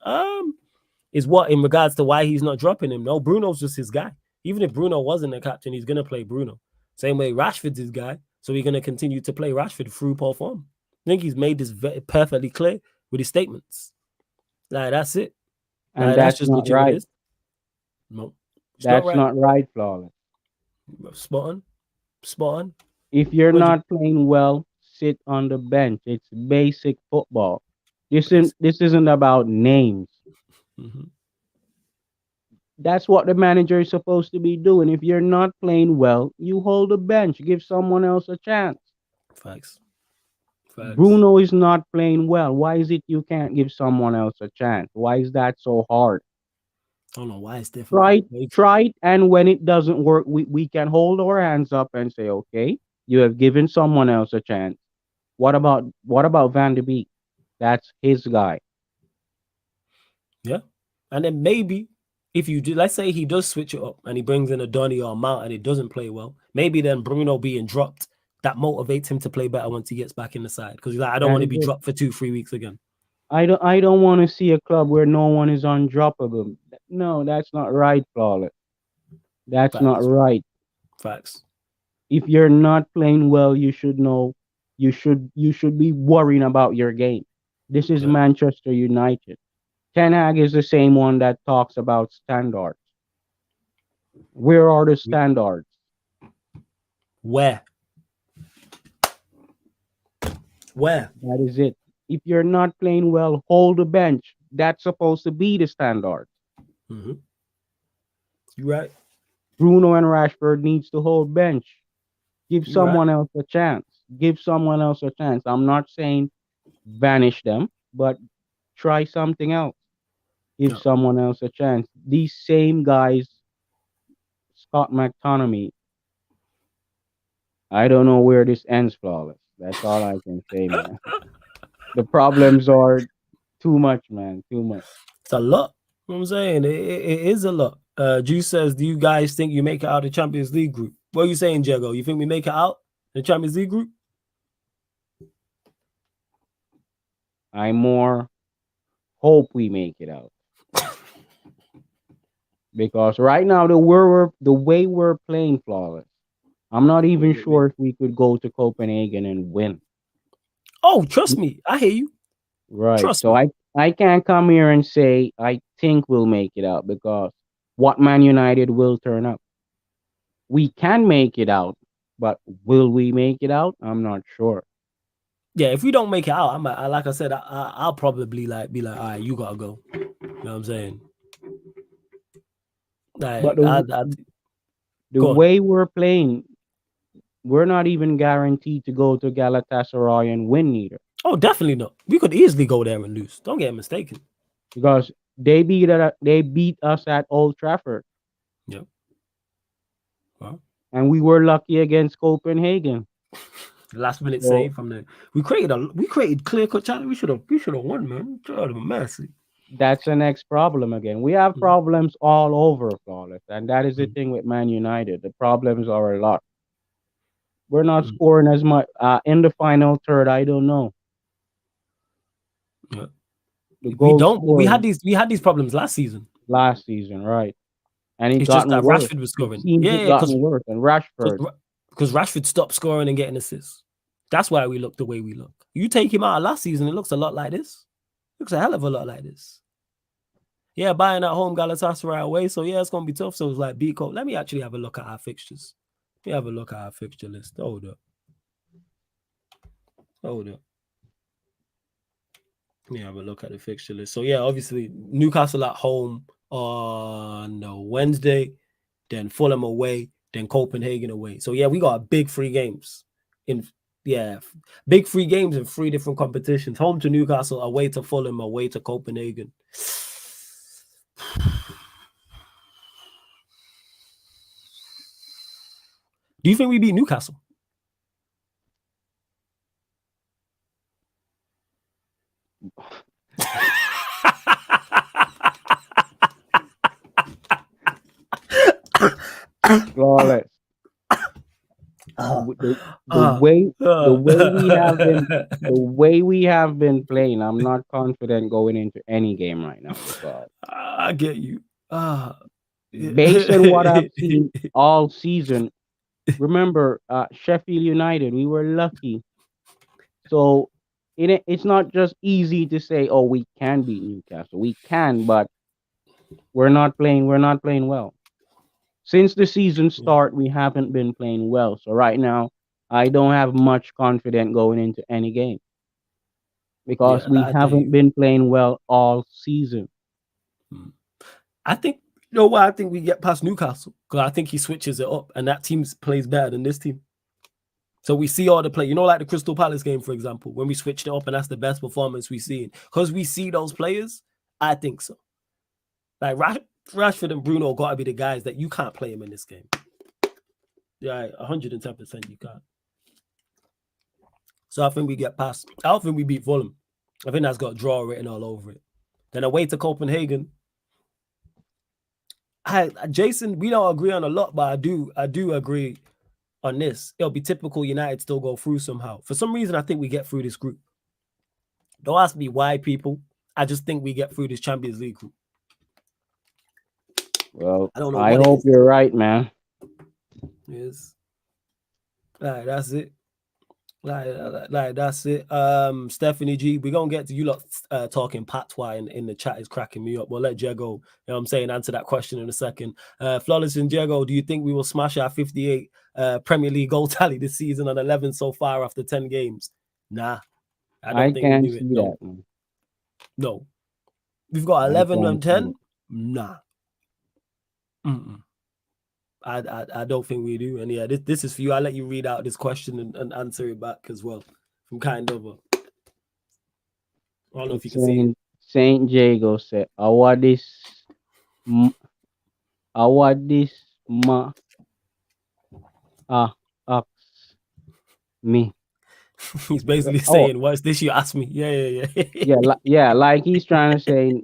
Is what in regards to why he's not dropping him? No, Bruno's just his guy. Even if Bruno wasn't a captain, he's gonna play Bruno. Same way Rashford's his guy, so he's gonna continue to play Rashford through Paul form. I think he's made this perfectly clear with his statements. Like that's it. And Like that's that's just not legit what it right. is. No, it's not That's right. not right, Flawless. Spot on. Spot on. If you're 100. not playing well, sit on the bench. It's basic football. This isn't about names. Mhm. That's what the manager is supposed to be doing. If you're not playing well, you hold the bench. Give someone else a chance. Facts. Facts. Bruno is not playing well. Why is it you can't give someone else a chance? Why is that so hard? I don't know why it's Try difficult. it, try it, and when it doesn't work, we can hold our hands up and say, okay, you have given someone else a chance. What about Van de Beek? That's his guy. Yeah. And then maybe if you do, let's say he does switch it up and he brings in a Donny or a Mount and it doesn't play well, maybe then Bruno being dropped, that motivates him to play better once he gets back in the side. Because he's like, I don't That want to is be it. dropped for 2-3 weeks again. I don't want to see a club where no one is undroppable. No, that's not right, Flawless. That's not Facts. right. Facts. If you're not playing well, you should know you should be worrying about your game. This is Yeah. Manchester United. Ten Hag is the same one that talks about standards. Where are the standards? Where? Where? That is it. If you're not playing well, hold the bench. That's supposed to be the standard. Mm-hmm. You right. Bruno and Rashford needs to hold bench. Give You right. someone else a chance. Give someone else a chance. I'm not saying banish them, but try something else. Give No. someone else a chance. These same guys, Scott McTominay, I don't know where this ends, Flawless. That's all I can say, man. The problems are too much, man. Too much. It's a lot. You know what I'm saying? It is a lot. Juice says, do you guys think you make it out of the Champions League group? What are you saying, Jago? You think we make it out the Champions League group? I more hope we make it out. Because right now the way we're playing, Flawless, I'm not even sure if we could go to Copenhagen and win. Oh, trust me. I hear you. Right. Trust So me. I can't come here and say I think we'll make it out because what Man United will turn up. We can make it out, but will we make it out? I'm not sure. Yeah, if we don't make it out, like I said, I'll probably be like, all right, you gotta go. You know what I'm saying? But Like, the go on. way we're playing, we're not even guaranteed to go to Galatasaray and win neither. Oh, definitely not. We could easily go there and lose. Don't get mistaken. Because They beat us at Old Trafford, Yep. Well, and we were lucky against Copenhagen. last minute So save from the. We created clear cut challenge. We should have won, man. God of mercy. that's the next problem again. We have Mm, problems all over, flawless, and that is the mm, thing with Man United. The problems are a lot. We're not mm. scoring as much in the final third. I don't know. Yeah. The We goal don't. scoring We had these problems last season. last season, right? And it It's just gotten that worse. Rashford was It scoring. seems Yeah, it yeah, gotten worse. And Rashford, because Rashford stopped scoring and getting assists. That's why we look the way we look. You take him out of last season, it looks a lot like this. Looks a hell of a lot like this. Yeah, buying at home Galatasaray away. So yeah, it's gonna be tough. So it's like beat Cope. Let me actually have a look at our fixtures. Let me have a look at our fixture list. Hold up. Hold up. Let me have a look at the fixture list. So yeah, obviously Newcastle at home on Wednesday, then Fulham away, then Copenhagen away. So yeah, we got big 3 games in big 3 games in 3 different competitions. Home to Newcastle, away to Fulham, away to Copenhagen. Do you think we beat Newcastle? flawless. The way we have been playing, I'm not confident going into any game right now because I get you. based on what I've seen all season, remember Sheffield United, we were lucky. So it's not just easy to say, oh, we can beat Newcastle. We can, but we're not playing. We're not playing well. Since the season start, we haven't been playing well. So right now, I don't have much confidence going into any game because Yeah, we I get haven't you. been playing well all season. I think you know why I think we get past Newcastle because I think he switches it up and that team plays better than this team. So we see all the play, like the Crystal Palace game, for example, when we switched it up and that's the best performance we've seen because we see those players. I think so. Like Rashford and Bruno got to be the guys that you can't play them in this game. Yeah, 110% you can't. So I think we get past. I don't think we beat Fulham. I think that's got draw written all over it. Then away to Copenhagen. Jason, we don't agree on a lot, but I do agree on this. It'll be typical United still go through somehow. For some reason, I think we get through this group. Don't ask me why, people. I just think we get through this Champions League group. Well, I don't know I what it hope is. you're right, man. Yes. All right, that's it. Like that's it. Stephanie G, we're gonna get to you lot talking patois in the chat is cracking me up. We'll let Diego, you know what I'm saying, answer that question in a second. Flawless and Diego, do you think we will smash our 58 Premier League goal tally this season on 11 so far after 10 games? Nah, I don't I think we can't do it. see that, man. No. We've got I 11 can't and see 10. it. Nah. Mm-mm. I don't think we do. And yeah, this is for you. I'll let you read out this question and answer it back as well. From kind of I don't know if you can see it. Saint Diego said, m- awadis ma ask me. He's basically Oh, saying, "What's this you ask me?" Yeah. yeah, like he's trying to say,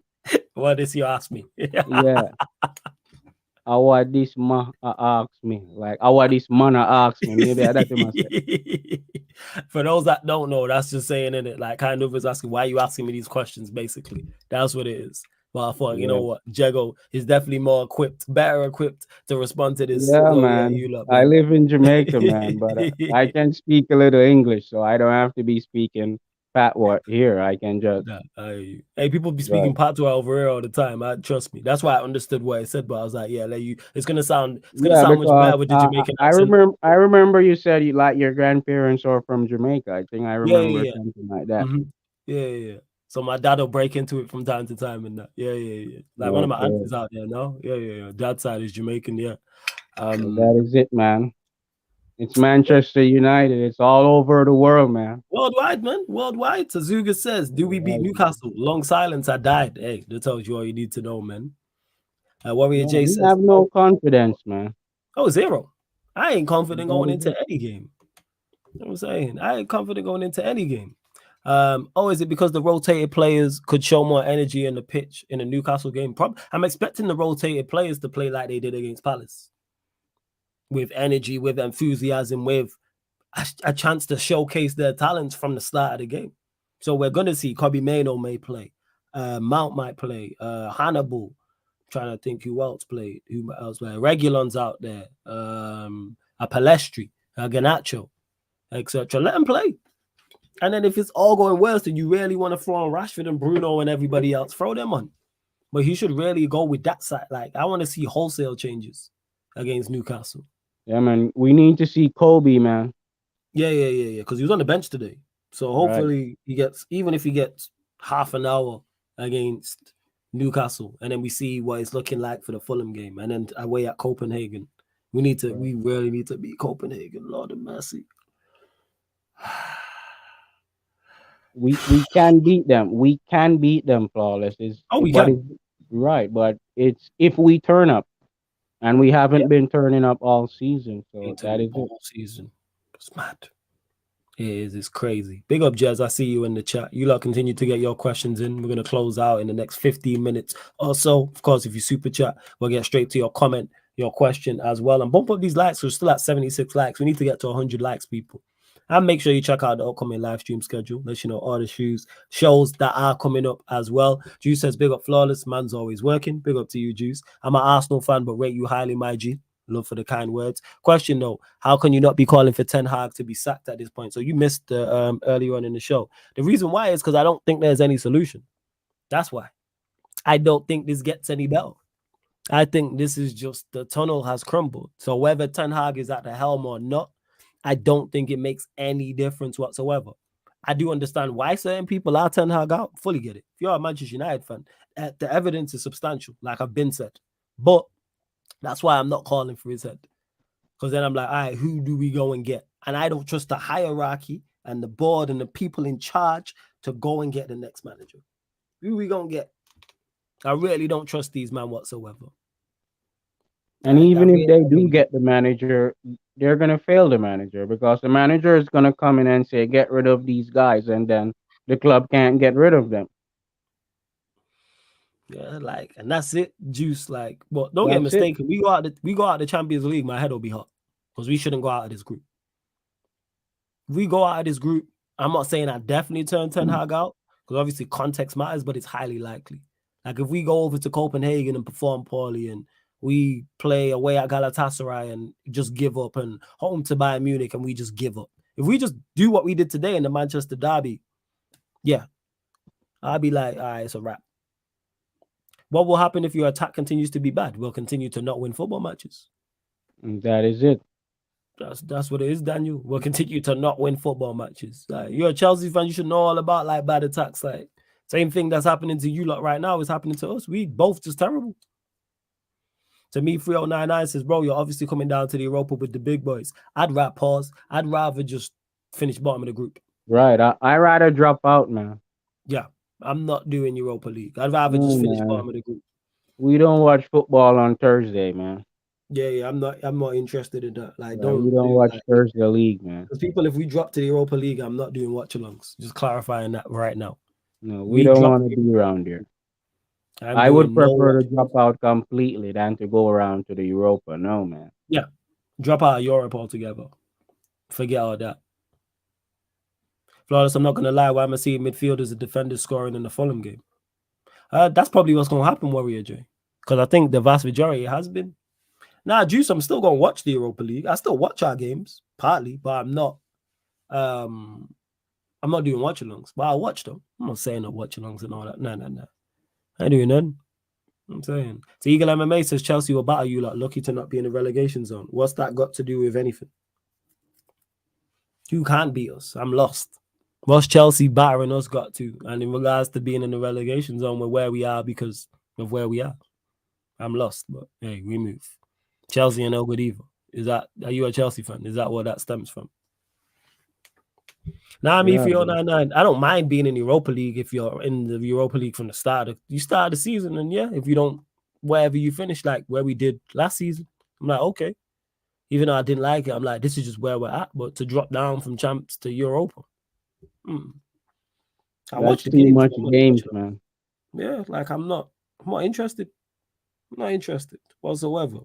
What this you ask me? yeah, awadis ma ask me. Like awadis mana ask me. Maybe that's what I say. For those that don't know, that's just saying in it, like kind of is asking, why are you asking me these questions? Basically, that's what it is. But I thought, you know Yeah. what, Jago is definitely more equipped, better equipped to respond to this. Yeah, So yeah, man. you lot, I man. live in Jamaica, man, but I can speak a little English, so I don't have to be speaking patois here. I can just, Nah, hey, people be right. speaking patois over here all the time. Trust me. That's why I understood what I said, but I was like, yeah, it's gonna sound Yeah, much because better with the Jamaican I accent. remember, you said you like your grandparents are from Jamaica. I think I remember Yeah. something like that. Mm-hmm. Yeah. So my dad will break into it from time to time and that. Yeah. Like one of my Okay, aunts is out there, no? Yeah. Dad's side is Jamaican, yeah. well, that is it, man. It's Manchester United. It's all over the world, man. Worldwide, man. Worldwide. Tazuga says, do we beat Right. Newcastle? Long silence. I died. Hey, that tells you all you need to know, man. Warrior Yeah, J we says, have no confidence, man. zero. I ain't confident That going is into it. any game. You know what I'm saying? I ain't confident going into any game. Is it because the rotated players could show more energy in the pitch in a Newcastle game? I'm expecting the rotated players to play like they did against Palace, with energy, with enthusiasm, with a chance to showcase their talents from the start of the game. So we're gonna see Kobe Mano may play, Mount might play, Hannibal. I'm trying to think who else played. Who else played? Regulon's out there. A Palestri, a Ganacho, etc. Let them play. And then if it's all going worse, then you really want to throw on Rashford and Bruno and everybody else, throw them on. But he should really go with that side. Like, I want to see wholesale changes against Newcastle. Yeah, man. We need to see Kobe, man. Yeah. Because he was on the bench today. So Right. hopefully he gets, even if he gets half an hour against Newcastle, and then we see what it's looking like for the Fulham game. And then away at Copenhagen. Right. We really need to beat Copenhagen. Lord of mercy. We can beat them. We can beat them flawless. Oh, we But can. it's right. But it's if we turn up, and we Yeah. haven't been turning up all season. So Need to that be is it. all season. It's mad. It is. It's crazy. Big up, Jez. I see you in the chat. You lot continue to get your questions in. We're going to close out in the next 15 minutes or so. Of course, if you super chat, we'll get straight to your comment, your question as well. And bump up these likes. We're still at 76 likes. We need to get to 100 likes, people. And make sure you check out the upcoming live stream schedule. Let you know all the shows that are coming up as well. Juice says, big up Flawless. Man's always working. Big up to you, Juice. I'm an Arsenal fan, but rate you highly, my G. Love for the kind words. Question though, how can you not be calling for Ten Hag to be sacked at this point? So you missed the earlier on in the show. The reason why is because I don't think there's any solution. That's why. I don't think this gets any better. I think this is just the tunnel has crumbled. So whether Ten Hag is at the helm or not, I don't think it makes any difference whatsoever. I do understand why certain people are Ten Hag out. Fully get it. If you're a Manchester United fan, the evidence is substantial, like I've been said. But that's why I'm not calling for his head. Because then I'm like, all right, who do we go and get? And I don't trust the hierarchy and the board and the people in charge to go and get the next manager. Who we going to get? I really don't trust these men whatsoever. And I even if really, they I do really get the manager, they're gonna fail the manager because the manager is gonna come in and say, "Get rid of these guys," and then the club can't get rid of them. Yeah, like, and that's it, juice. Like, but don't get That's it. mistaken. We go out the Champions League, my head will be hot. Because we shouldn't go out of this group. If we go out of this group, I'm not saying I definitely turn Ten Hag out, because obviously context matters, but it's highly likely. Like if we go over to Copenhagen and perform poorly and we play away at Galatasaray and just give up and home to Bayern Munich and we just give up. If we just do what we did today in the Manchester derby, yeah, I'll be like, all right, it's a wrap. What will happen if your attack continues to be bad? We'll continue to not win football matches. And that is it. That's what it is, Daniel. We'll continue to not win football matches. Like, you're a Chelsea fan, you should know all about like bad attacks. Like same thing that's happening to you lot right now is happening to us. We both just terrible. To me, 3099 says, bro, you're obviously coming down to the Europa with the big boys. I'd rather pause. I'd rather just finish bottom of the group. Right. I rather drop out, man. Yeah, I'm not doing Europa League. I'd rather No, just finish man. bottom of the group. We don't watch football on Thursday, man. Yeah, I'm not interested in that. Like, Right. We don't don't do watch like Thursday league, man. because people, if we drop to the Europa League, I'm not doing watch-alongs. Just clarifying that right now. No, we We don't drop. want to be around here. I'm I would doing no prefer to watch. drop out completely than to go around to the Europa. No, man. Yeah, drop out of Europe altogether. Forget all that. Flawless, I'm not gonna lie. Why am I seeing midfielders and defenders scoring in the Fulham game? That's probably what's gonna happen, Warrior J. Because I think the vast majority has been. Nah, Juice, I'm still gonna watch the Europa League. I still watch our games partly, but I'm not. I'm not doing watch-alongs, but I watch them. I'm not saying no watch-alongs and all that. No. I ain't doing none. I'm saying. So Eagle MMA says Chelsea will battle you like lucky to not be in the relegation zone. What's that got to do with anything? You can't beat us. I'm lost. What's Chelsea battering us got to? And in regards to being in the relegation zone, we're where we are because of where we are. I'm lost, but hey, we move. Chelsea are no good either. Are you a Chelsea fan? Is that where that stems from? Now, me Yeah, 3099. I don't mind being in Europa League if you're in the Europa League from the start. You start the season, and yeah, if you don't, wherever you finish, like where we did last season, I'm like, okay. Even though I didn't like it, I'm like, this is just where we're at. But to drop down from champs to Europa, I watch that's the too games, much but I'm not games, watching them. man. Yeah, like I'm not interested. I'm not interested whatsoever.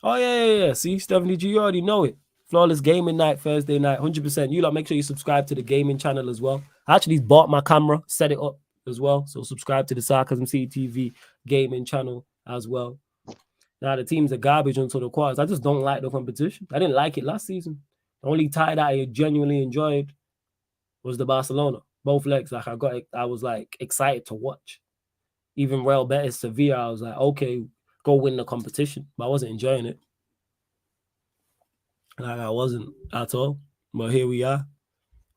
Oh yeah. See, Stephanie G, you already know it. Flawless gaming night, Thursday night, 100%. You lot make sure you subscribe to the gaming channel as well. I actually bought my camera, set it up as well. So subscribe to the Sarcasm CTV gaming channel as well. Now the teams are garbage until the quarters. I just don't like the competition. I didn't like it last season. The only tie that I genuinely enjoyed was the Barcelona. Both legs, like I was like excited to watch. Even Real Betis Sevilla, I was like, okay, go win the competition. But I wasn't enjoying it. Like I wasn't at all. But here we are.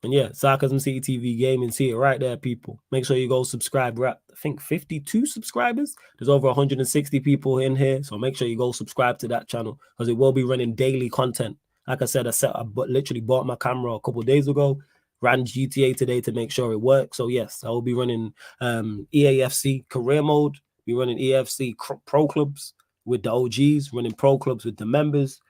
And yeah, Sarcasm CTV Gaming, see it right there, people. Make sure you go subscribe. We're at, I think, 52 subscribers. There's over 160 people in here. So make sure you go subscribe to that channel because it will be running daily content. Like I said, I literally bought my camera a couple of days ago, ran GTA today to make sure it works. So yes, I will be running EAFC career mode, be running EAFC pro clubs with the OGs, running pro clubs with the members.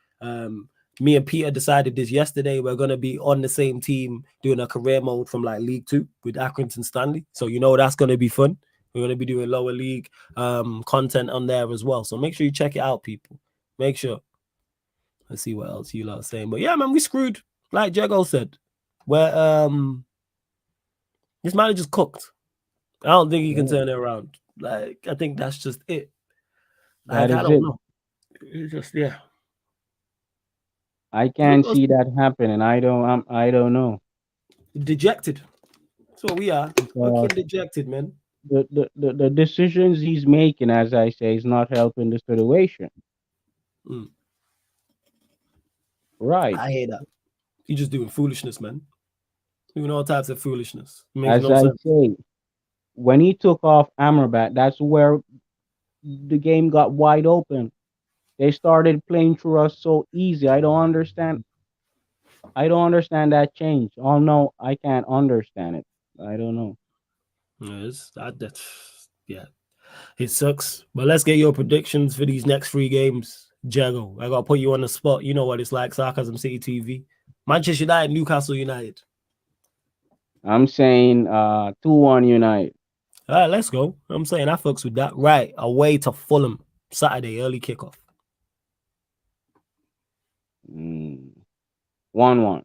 Me and Peter decided this yesterday. We're going to be on the same team doing a career mode from like League 2 with Accrington Stanley. So, that's going to be fun. We're going to be doing lower league content on there as well. So make sure you check it out, people. Make sure. Let's see what else you lot are saying. But yeah, man, we screwed. Like Jago said, where this manager's cooked. I don't think he can turn it around. Like, I think that's just it. Like, That I is don't it. know. It's just, yeah. I can't see that happening. I don't know. Dejected. That's what we are. Fucking Because dejected, man. the decisions he's making, as I say, is not helping the situation. Mm. Right. I hate that. You're just doing foolishness, man. Doing all types of foolishness. It makes As no I sense. say, when he took off Amrabat, that's where the game got wide open. They started playing through us so easy. I don't understand. I don't understand that change. Oh no, I can't understand it. I don't know. Yeah, it sucks. But let's get your predictions for these next 3 games. Jago, I got to put you on the spot. You know what it's like, Sarcasm City TV. Manchester United, Newcastle United. I'm saying 2-1 United. All right, let's go. I'm saying I fucks with that. Right, away to Fulham, Saturday, early kickoff. 1-1. Cool.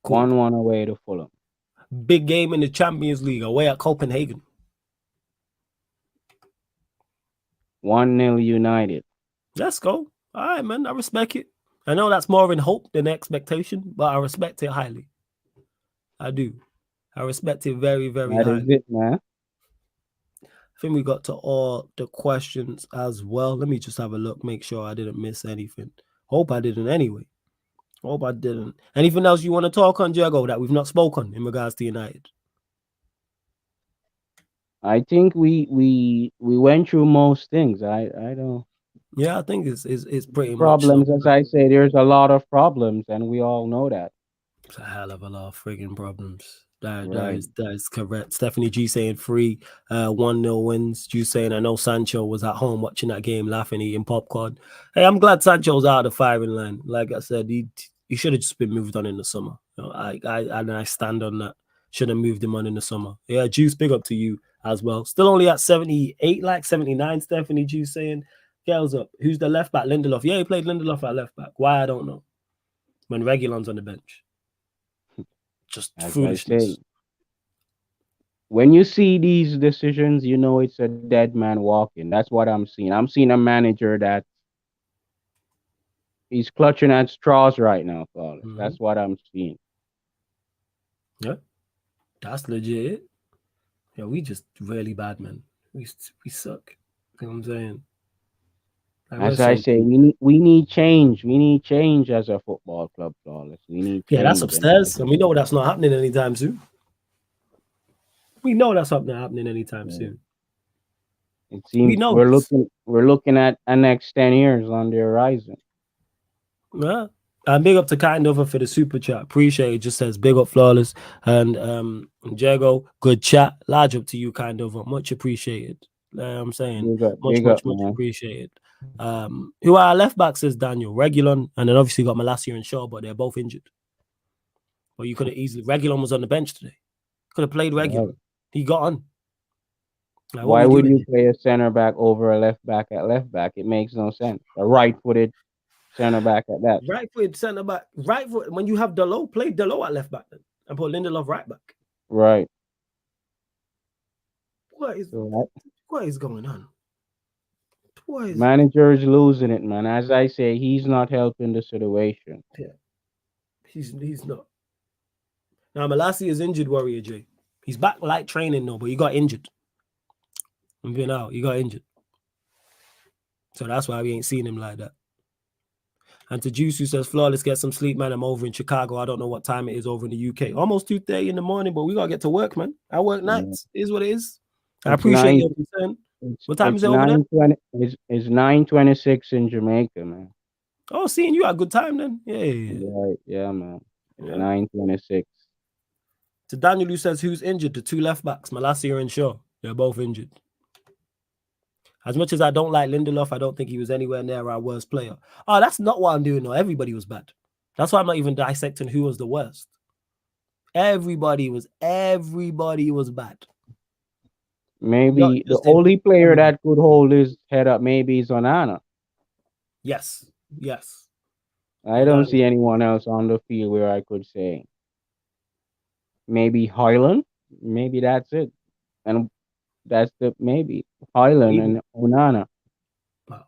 1-1 away to Fulham. Big game in the Champions League, away at Copenhagen. 1-0 United. Let's go. All right, man. I respect it. I know that's more in hope than expectation, but I respect it highly. I do. I respect it very, very highly. That is it, man. I think we got to all the questions as well. Let me just have a look, make sure I didn't miss anything. Hope I didn't anyway. Hope I didn't. Anything else you want to talk on, Jago, that we've not spoken in regards to United? I think we went through most things. I don't. Yeah, I think it's pretty Problems, much as I say, there's a lot of problems, and we all know that. It's a hell of a lot of friggin' problems. That Right. is correct. Stephanie G saying 1-0 wins. G saying I know Sancho was at home watching that game, laughing, eating popcorn. Hey, I'm glad Sancho's out of the firing line. Like I said, he should have just been moved on in the summer. I stand on that. Should have moved him on in the summer. Yeah, Juice, big up to you as well. Still only at 78, like 79. Stephanie G saying, girls up. Who's the left back? Lindelof. Yeah, he played Lindelof at left back. Why I don't know. When Reguilon's on the bench. Just As foolishness. I say, when you see these decisions, you know it's a dead man walking. That's what I'm seeing. I'm seeing a manager that he's clutching at straws right now, Flawless. Mm-hmm. That's what I'm seeing. Yeah, that's legit. Yeah, we just really bad, man. We suck. You know what I'm saying? Like, As I say, we need change. We need change as a football club, Flawless. We need change. Yeah, that's upstairs, and we know that's not happening anytime soon. We know that's not happening anytime soon. It We seems know this. we're looking at the next 10 years on the horizon. Yeah. And big up to Kind Over for the super chat. Appreciate it. Just says big up flawless. And Jago, good chat. Large up to you, Kind Over. Much appreciated. I'm saying Big up, much man. appreciated. Who are our left back says Daniel. Regulon, and then obviously got Malacia and Shaw, but they're both injured. But you could have easily Regulon was on the bench today. Could have played Right. Regulon. He got on. Like, what Why we would doing you here? play a center back over a left back at left back? It makes no sense. A right-footed center back at that. Right foot centre back. Right foot when you have Delo, play Delo at left back then. And put Lindelof right back. Right. What is So what is going on? What is manager is losing it, man. As I say, he's not helping the situation. yeah. He's not. Now Malassi is injured, Warrior J. He's back light training now, but he got injured. I'm being out. He got injured. So that's why we ain't seen him like that. And to Juice, who says, Flawless, get some sleep, man. I'm over in Chicago. I don't know what time it is over in the UK. Almost 2:30 in the morning, but we got to get to work, man. I work nights. It is what it is. I It's appreciate nine. your concern. It's What time it's is it over there? 9:20. It's 9:26 in Jamaica, man. Oh, seeing you had a good time then. Yeah. Right. Yeah, man. It's Yeah. 9:26. To Daniel, who says, who's injured? The two left backs, Malacia and Shaw. They're both injured. As much as I don't like Lindelof, I don't think he was anywhere near our worst player. Oh, that's not what I'm doing, though. Everybody was bad. That's why I'm not even dissecting who was the worst. Everybody was bad. Maybe the Just only player everybody. that could hold his head up maybe is Onana. Yes. I don't see anyone else on the field where I could say maybe Highland. Maybe that's it. And that's the maybe Highland Even, and Onana. wow.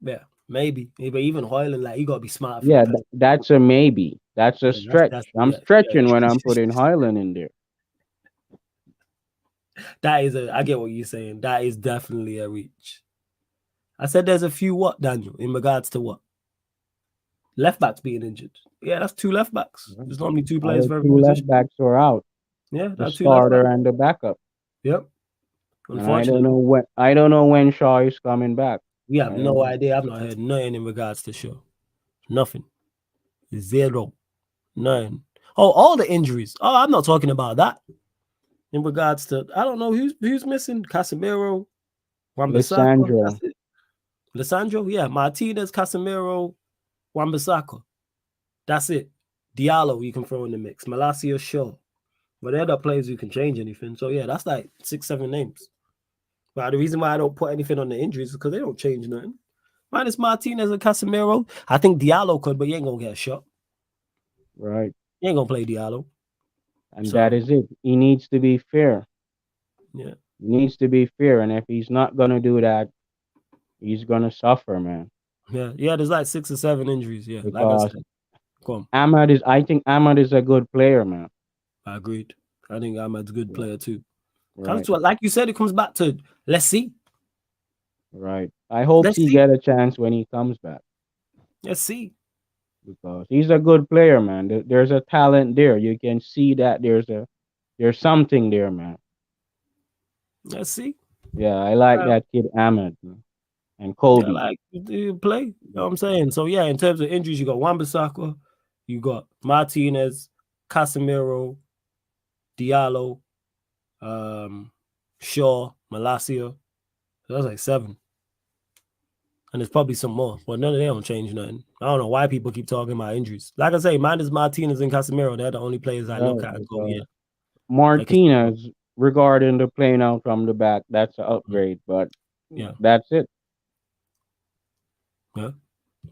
Yeah, maybe. But even Hoyland, like, you got to be smart for the Yeah, person. that's a maybe. That's a stretch. I'm stretching when I'm putting Highland in there. I get what you're saying. That is definitely a reach. I said there's a few what, Daniel, in regards to what? Left backs being injured. Yeah, that's two left backs. There's normally two players Our for every two left position. backs are out. Yeah, The that's two left starter backs. and the backup. Yep. And Unfortunately, I don't know when Shaw is coming back. we have no idea. I've not heard nothing in regards to Shaw. Nothing. Zero. None. Oh, all the injuries. Oh, I'm not talking about that. In regards to, I don't know who's missing. Casemiro, Wan-Bissaka. That's Lissandro. it. Lissandro, yeah. Martinez, Casemiro, Wan-Bissaka. That's it. Diallo, you can throw in the mix. Malacia, sure. But they're the players who can change anything. So, yeah, that's like 6-7 names. But the reason why I don't put anything on the injuries is because they don't change nothing. Minus Martinez and Casemiro. I think Diallo could, but he ain't going to get a shot. Right. He ain't going to play Diallo. And that is it. He needs to be fair. Yeah. He needs to be fair. And if he's not going to do that, he's going to suffer, man. Yeah, there's like 6 or 7 injuries. Yeah, like I Because said. Come. I think Ahmad is a good player, man. I agreed. I think Ahmad's a good player too. Right. Like you said, it comes back to let's see. Right. I hope he get a chance when he comes back. Let's see. Because he's a good player, man. There's a talent there. You can see that there's something there, man. Let's see. Yeah, I like that kid Ahmed, man. And Kobe. Yeah, like you play. You know what I'm saying? So yeah, in terms of injuries, you got Wan-Bissaka, you got Martinez, Casemiro, Diallo, Shaw, Malacia. So that's like 7. And there's probably some more. But none of them don't change nothing. I don't know why people keep talking about injuries. Like I say, mine is Martinez and Casemiro. They're the only players I look at and go, yeah. Martinez, regarding the playing out from the back, that's an upgrade, but yeah, that's it. Yeah,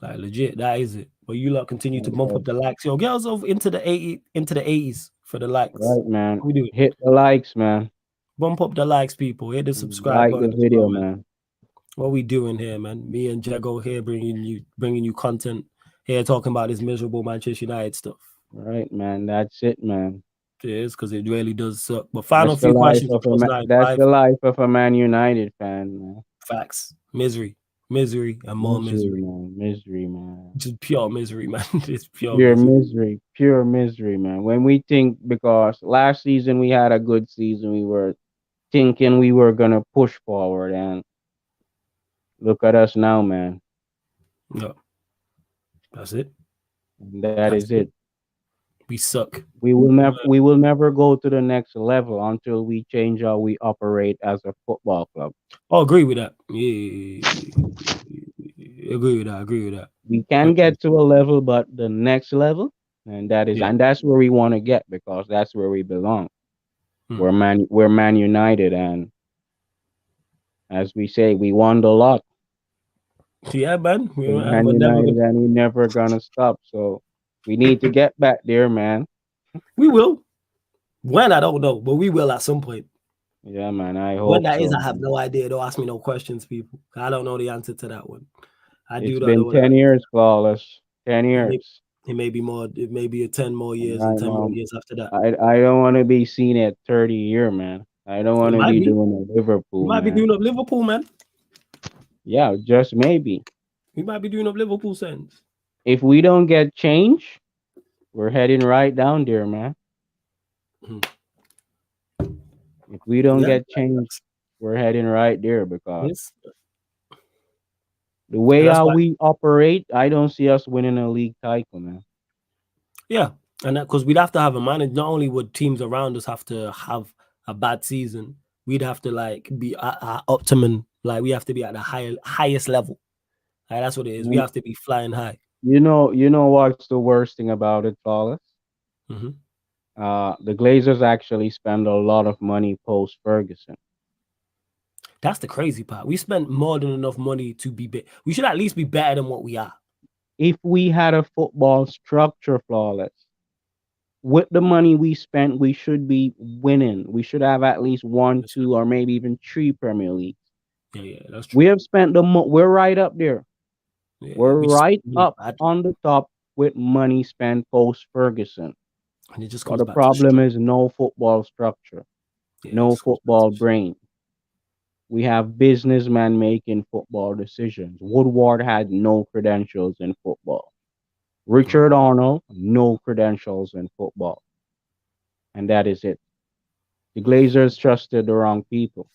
like legit, that is it. But you lot continue to bump up the likes. Yo, girls over into the 80s for the likes. Right, man. We do it. Hit the likes, man. Bump up the likes, people. Hit the subscribe like button. the video, man. What we doing here, man? Me and Jago here bringing you content here, talking about this miserable Manchester United stuff. Right, man. That's it, man. It is because it really does suck. But final few questions. That's the life of a Man United fan, man. Facts. Misery, and more misery. Man. Misery, man. Just pure misery, man. It's pure misery, man. When we think, because last season we had a good season, we were thinking we were gonna push forward, and look at us now, man. Yeah, that's it. That is That's it. it. We suck. We will never go to the next level until we change how we operate as a football club. I agree with that. Yeah, agree with that. Agree with that. We can get 100%. to a level, but the next level, Yeah. and that's where we want to get because that's where we belong. Mm. We're Man United, and as we say, we won a lot. Yeah, man. We're Man We're never United, gonna. and we're never gonna stop. So we need to get back there, man. We will. When I don't know, but we will at some point. Yeah, man. I When hope that is, so, I have man. no idea. Don't ask me no questions, people. I don't know the answer to that one. I It's do not been know the 10 years, flawless. Ten It may, years. it may be more. It may be a 10 more years and Right 10 more now, years after that. I don't want to be seen at 30 year, man. I don't It want to might be be. doing a We Liverpool, might be man. doing up Liverpool, man. Yeah, just maybe. We might be doing up Liverpool sense. If we don't get change, we're heading right down there, man. Mhm. If we don't Yeah. get change, we're heading right there because Yes. the way And that's how why. we operate, I don't see us winning a league title, man. Yeah. And that because we'd have to have a manager. Not only would teams around us have to have a bad season, we'd have to like be at our optimum. Like we have to be at the highest level. Like, that's what it is. We And have to be flying high. you know what's the worst thing about it, flawless? Hmm. The Glazers actually spend a lot of money post Ferguson. That's the crazy part. We spent more than enough money to be big. We should at least be better than what we are. If we had a football structure, flawless, with the money we spent, we should be winning. We should have at least one, Yes, sir. two, or maybe even three Premier Leagues. Yeah, that's We true. have spent we're right up there. Yeah, We're we just right spent money up badly, on the top with money spent post Ferguson. and it just But comes the back to the problem structure. is no football structure, Yeah, it no just comes back to football the structure. brain. We have businessmen making football decisions. Woodward had no credentials in football. Richard Mm. Arnold, no credentials in football. And that is it. The Glazers trusted the wrong people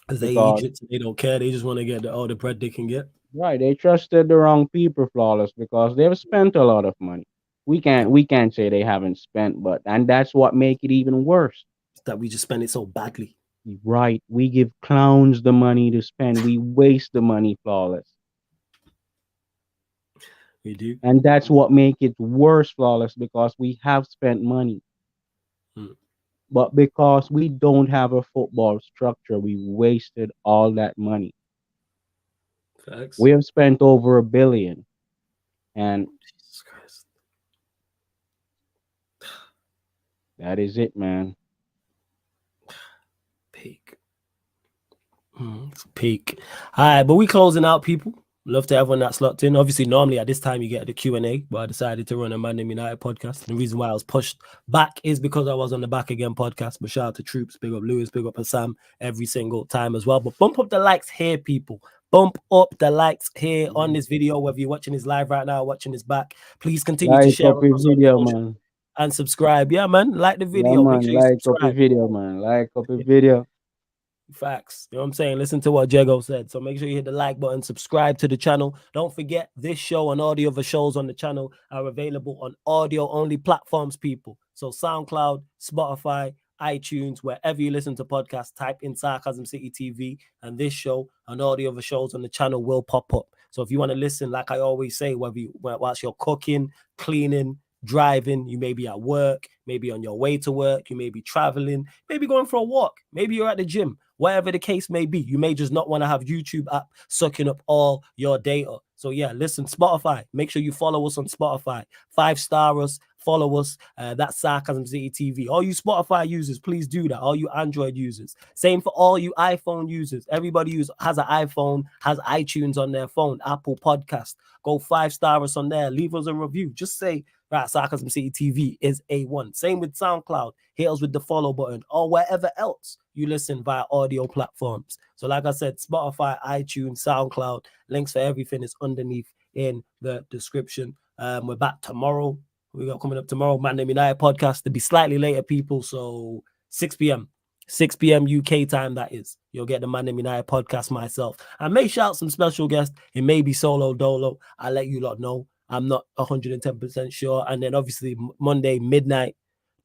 Because they because, Egypt, they don't care. They just want to get all the bread they can get. right, they trusted the wrong people, flawless, because they've spent a lot of money. Yeah, We can't say they haven't spent, but and that's what make it even worse. that we just spend it so badly. Right, we give clowns the money to spend. We waste the money, flawless. We do. And that's what make it worse, flawless, because we have spent money. Mm. But because we don't have a football structure, we wasted all that money. Facts. We have spent over $1 billion. And Jesus Christ. that is it, man. Peak. It's peak. All right, but we closing out, people. Love to everyone that's locked in. Obviously, normally at this time you get the Q&A, but I decided to run a ManDem United podcast. And the reason why I was pushed back is because I was on the Back Again podcast. But shout out to Troops, big up Lewis, big up Sam every single time as well. But bump up the likes here, people. Bump up the likes here on this video, whether you're watching this live right now or watching this back. Please continue to Like share up a across all the video, social man. and subscribe. Yeah, man. Like the Yeah, video. Make man. sure you Like up a subscribe. video, man. Like up a video. Facts. You know what I'm saying? Listen to what Jago said. So make sure you hit the like button, subscribe to the channel. Don't forget this show and all the other shows on the channel are available on audio only platforms, people. So SoundCloud, Spotify, iTunes, wherever you listen to podcasts, type in Sarcasm City TV, and this show and all the other shows on the channel will pop up. So if you want to listen, like I always say, whilst you're cooking, cleaning, driving, you may be at work, maybe on your way to work, you may be traveling, maybe going for a walk, maybe you're at the gym, whatever the case may be. You may just not want to have YouTube app sucking up all your data. So yeah, listen, Spotify, make sure you follow us on Spotify. 5-star us, follow us. That's Sarcasm City TV. All you Spotify users, please do that. All you Android users. Same for all you iPhone users. Everybody who has an iPhone has iTunes on their phone, Apple Podcast. Go 5-star us on there. Leave us a review. Just say, right, Sarcasm City TV is A1. Same with SoundCloud. Hit us with the follow button or wherever else you listen via audio platforms. So like I said, Spotify, iTunes, SoundCloud, links for everything is underneath in the description. We're back tomorrow. We got coming up tomorrow, ManDem United podcast to be slightly later, people. So 6 p.m. 6 p.m. UK time, that is. You'll get the ManDem United podcast myself. I may shout some special guests. It may be solo dolo. I'll let you lot know. I'm not 110% sure. And then obviously Monday midnight,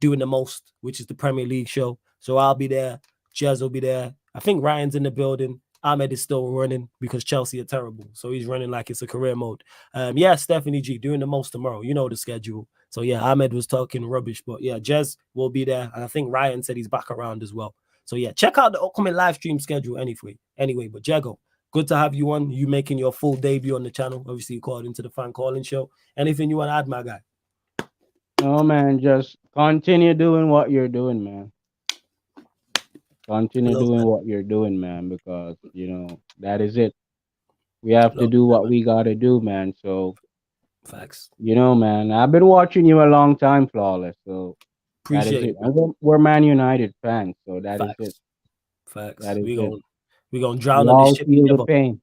doing the most, which is the Premier League show. So I'll be there. Jez will be there. I think Ryan's in the building. Ahmed is still running because Chelsea are terrible. So he's running like it's a career mode. Yeah, Stephanie G doing the most tomorrow. You know the schedule. So yeah, Ahmed was talking rubbish. But yeah, Jez will be there. And I think Ryan said he's back around as well. So yeah, check out the upcoming live stream schedule anyway. But Jago, good to have you on. You making your full debut on the channel. Obviously, you called into the fan calling show. Anything you want to add, my guy? No, man, just continue doing what you're doing, man. Continue Love, doing man. what you're doing, man, because, that is it. We have to Love, do what man. we got to do, man. So, Facts. man, I've been watching you a long time, Flawless. So, that is Appreciate it. it, And man. we're Man United fans. So, that is it. Facts. That is it. We gonna We drown on this all ship feel the together. pain.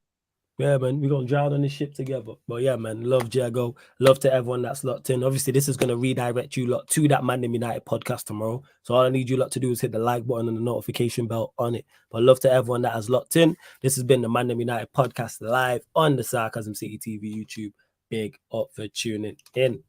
Yeah, man, we're gonna drown on this ship together. But yeah, man, love Jago. Love to everyone that's locked in. Obviously, this is gonna redirect you lot to that ManDem United podcast tomorrow. So all I need you lot to do is hit the like button and the notification bell on it. But love to everyone that has locked in. This has been the ManDem United podcast live on the Sarcasm City TV YouTube. Big up for tuning in.